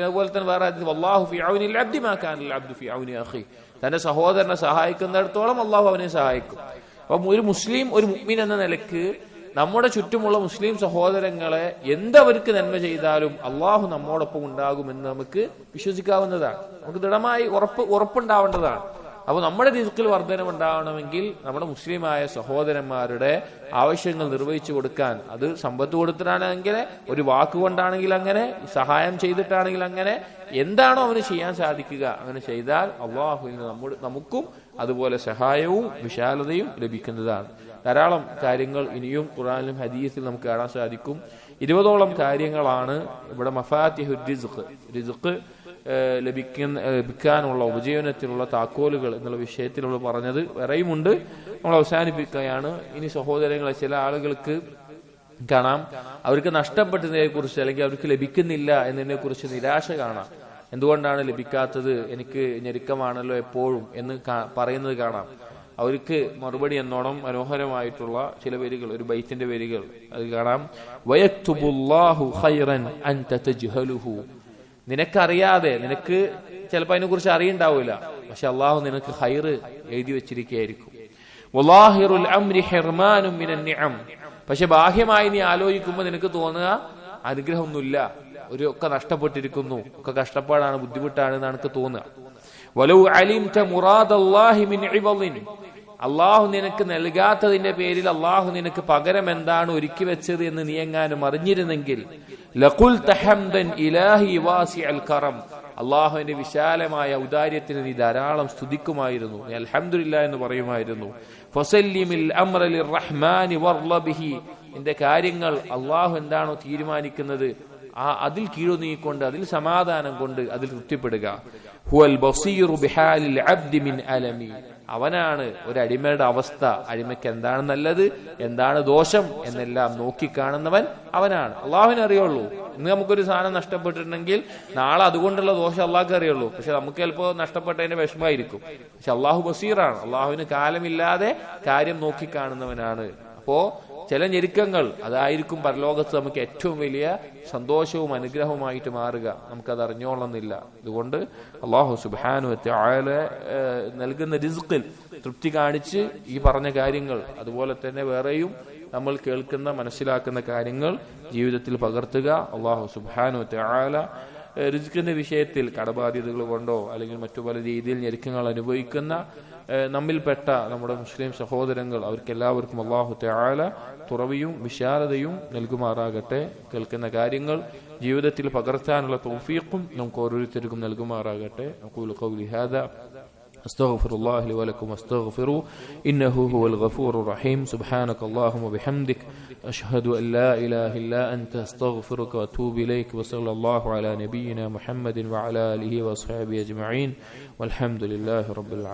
അതുപോലെ തന്നെ വേറെ അല്ലാഹു ഫീ ഔനിൽ അബ്ദി മാ കാനൽ അബ്ദു ഫീ ഔനി അഖി. തന്റെ സഹോദരനെ സഹായിക്കുന്നിടത്തോളം അള്ളാഹു അവനെ സഹായിക്കും. അപ്പൊ ഒരു മുസ്ലിം, ഒരു മുഅ്മിൻ എന്ന നിലക്ക് നമ്മുടെ ചുറ്റുമുള്ള മുസ്ലിം സഹോദരങ്ങളെ എന്തവർക്ക് നന്മ ചെയ്താലും അള്ളാഹു നമ്മോടൊപ്പം ഉണ്ടാകുമെന്ന് നമുക്ക് വിശ്വസിക്കാവുന്നതാണ്, നമുക്ക് ദൃഢമായി ഉറപ്പുണ്ടാവേണ്ടതാണ്. അപ്പൊ നമ്മുടെ റിസ്കിൽ വർധനമുണ്ടാവണമെങ്കിൽ നമ്മുടെ മുസ്ലിമായ സഹോദരന്മാരുടെ ആവശ്യങ്ങൾ നിർവഹിച്ചു കൊടുക്കാൻ, അത് സമ്പത്ത് കൊടുത്തിട്ടാണെങ്കിൽ, ഒരു വാക്കുകൊണ്ടാണെങ്കിൽ അങ്ങനെ, സഹായം ചെയ്തിട്ടാണെങ്കിൽ അങ്ങനെ, എന്താണോ അവന് ചെയ്യാൻ സാധിക്കുക അങ്ങനെ ചെയ്താൽ അള്ളാഹുവിന് നമുക്കും അതുപോലെ സഹായവും വിശാലതയും ലഭിക്കുന്നതാണ്. ധാരാളം കാര്യങ്ങൾ ഇനിയും ഖുർആനിലും ഹദീസിലും നമുക്ക് കാണാൻ സാധിക്കും. 20ഓളം കാര്യങ്ങളാണ് ഇവിടെ മഫാത്തിഹുർ റിസ്ഖ് ലഭിക്കാനുള്ള ഉപജീവനത്തിനുള്ള താക്കോലുകൾ എന്നുള്ള വിഷയത്തിൽ നമ്മൾ പറഞ്ഞത് വേറെയുമുണ്ട്, നമ്മൾ അവസാനിപ്പിക്കുകയാണ്. ഇനി സഹോദരങ്ങളെ, ചില ആളുകൾക്ക് കാണാം അവർക്ക് നഷ്ടപ്പെട്ടതിനെ കുറിച്ച് അല്ലെങ്കിൽ അവർക്ക് ലഭിക്കുന്നില്ല എന്നതിനെ കുറിച്ച് നിരാശ കാണാം. എന്തുകൊണ്ടാണ് ലഭിക്കാത്തത്, എനിക്ക് ഞെരുക്കമാണല്ലോ എപ്പോഴും എന്ന് പറയുന്നത് കാണാം. അവർക്ക് മറുപടി എന്നോണം മനോഹരമായിട്ടുള്ള ചില വരികൾ, ഒരു ബൈത്തിന്റെ വരികൾ അത് കാണാം. വയക്തുബുല്ലാഹു ഖൈറൻ അൻത തജ്ഹലുഹു. നിനക്കറിയാതെ, നിനക്ക് ചിലപ്പോൾ അതിനെ കുറിച്ച് അറിയണ്ടാവില്ല, പക്ഷെ അള്ളാഹു നിനക്ക് ഖൈറ് എഴുതി വെച്ചിരിക്കുകയായിരിക്കും. വലാഹിറുൽ അംരി ഹിർമാനും മിനൻ നിഅം. പക്ഷെ ബാഹ്യമായി നീ ആലോചിക്കുമ്പോൾ നിനക്ക് തോന്നുക അനുഗ്രഹമൊന്നുമില്ല, ഒക്കെ നഷ്ടപ്പെട്ടിരിക്കുന്നു, ഒക്കെ കഷ്ടപ്പാടാണ്, ബുദ്ധിമുട്ടാണ് എന്നാണ് എനിക്ക് തോന്നുക. വലൗ അലിംത മുറാദല്ലാഹി മിൻ ഇബളിൻ. അള്ളാഹു നിനക്ക് നൽകാത്തതിന്റെ പേരിൽ അള്ളാഹു നിനക്ക് പകരം എന്താണ് ഒരുക്കി വെച്ചത് എന്ന് നീ എങ്ങാനും അറിഞ്ഞിരുന്നെങ്കിൽ ലഖുൽത ഹംദൻ ഇലാഹി വാസിഅൽ കറം. അള്ളാഹുവിന്റെ വിശാലമായ ഔദാര്യത്തിന് നീ ധാരാളം സ്തുതിക്കുമായിരുന്നു, നീ അൽഹംദുലില്ലാഹ് എന്ന് പറയുമായിരുന്നു. ഫസല്ലിമിൽ അംറ ലിർറഹ്മാനി വർള ബിഹി. നിന്റെ കാര്യങ്ങൾ അള്ളാഹു എന്താണോ തീരുമാനിക്കുന്നത് അതിൽ കീഴൊതുങ്ങിക്കൊണ്ട്, അതിൽ സമാധാനം കൊണ്ട് അതിൽ തൃപ്തിപ്പെടുക. ഹുവൽ ബസീറു ബിഹാലിൽ അബ്ദി മിൻ അലമി. അവനാണ് ഒരു അടിമയുടെ അവസ്ഥ, അടിമയ്ക്ക് എന്താണ് നല്ലത്, എന്താണ് ദോഷം എന്നെല്ലാം നോക്കിക്കാണുന്നവൻ അവനാണ്. അള്ളാഹുവിനെ അറിയുള്ളൂ. ഇന്ന് നമുക്കൊരു സാധനം നഷ്ടപ്പെട്ടിട്ടുണ്ടെങ്കിൽ നാളെ അതുകൊണ്ടുള്ള ദോഷം അള്ളാഹ്ക്ക് അറിയുള്ളൂ. പക്ഷെ നമുക്ക് ചിലപ്പോൾ നഷ്ടപ്പെട്ടതിന്റെ വിഷമമായിരിക്കും. പക്ഷെ അള്ളാഹു ബസീറാണ്, അള്ളാഹുവിന് കാലമില്ലാതെ കാര്യം നോക്കിക്കാണുന്നവനാണ്. അപ്പോ ചില ഞെരുക്കങ്ങൾ അതായിരിക്കും പരലോകത്ത് നമുക്ക് ഏറ്റവും വലിയ സന്തോഷവും അനുഗ്രഹവുമായിട്ട് മാറുക, നമുക്കത് അറിഞ്ഞോളന്നില്ല. അതുകൊണ്ട് അല്ലാഹു സുബ്ഹാനഹു വ തആല നൽകുന്ന റിസ്ഖിൽ തൃപ്തി കാണിച്ച് ഈ പറഞ്ഞ കാര്യങ്ങൾ, അതുപോലെ തന്നെ വേറെയും നമ്മൾ കേൾക്കുന്ന മനസ്സിലാക്കുന്ന കാര്യങ്ങൾ ജീവിതത്തിൽ പകർത്തുക. അല്ലാഹു സുബ്ഹാനഹു വ തആല റിസ്കിന്റെ വിഷയത്തിൽ കടബാധ്യതകൾ കൊണ്ടോ അല്ലെങ്കിൽ മറ്റു പല രീതിയിൽ ഞെരുക്കങ്ങൾ അനുഭവിക്കുന്ന നമ്മിൽപ്പെട്ട നമ്മുടെ മുസ്ലിം സഹോദരങ്ങൾ അവർക്കെല്ലാവർക്കും അല്ലാഹു തആല തുറവിയും വിശാലതയും നൽകുമാറാകട്ടെ. കേൾക്കുന്ന കാര്യങ്ങൾ ജീവിതത്തിൽ പകർത്താനുള്ള തൗഫീഖും നമുക്ക് ഓരോരുത്തർക്കും നൽകുമാറാകട്ടെ. അഖൂലു ഖൗലി ഹാദാ أستغفر الله لي ولكم واستغفروه إنه هو الغفور الرحيم. سبحانك اللهم وبحمدك أشهد أن لا إله إلا أنت أستغفرك وأتوب إليك. وصلى الله على نبينا محمد وعلى آله وأصحابه أجمعين والحمد لله رب العالمين.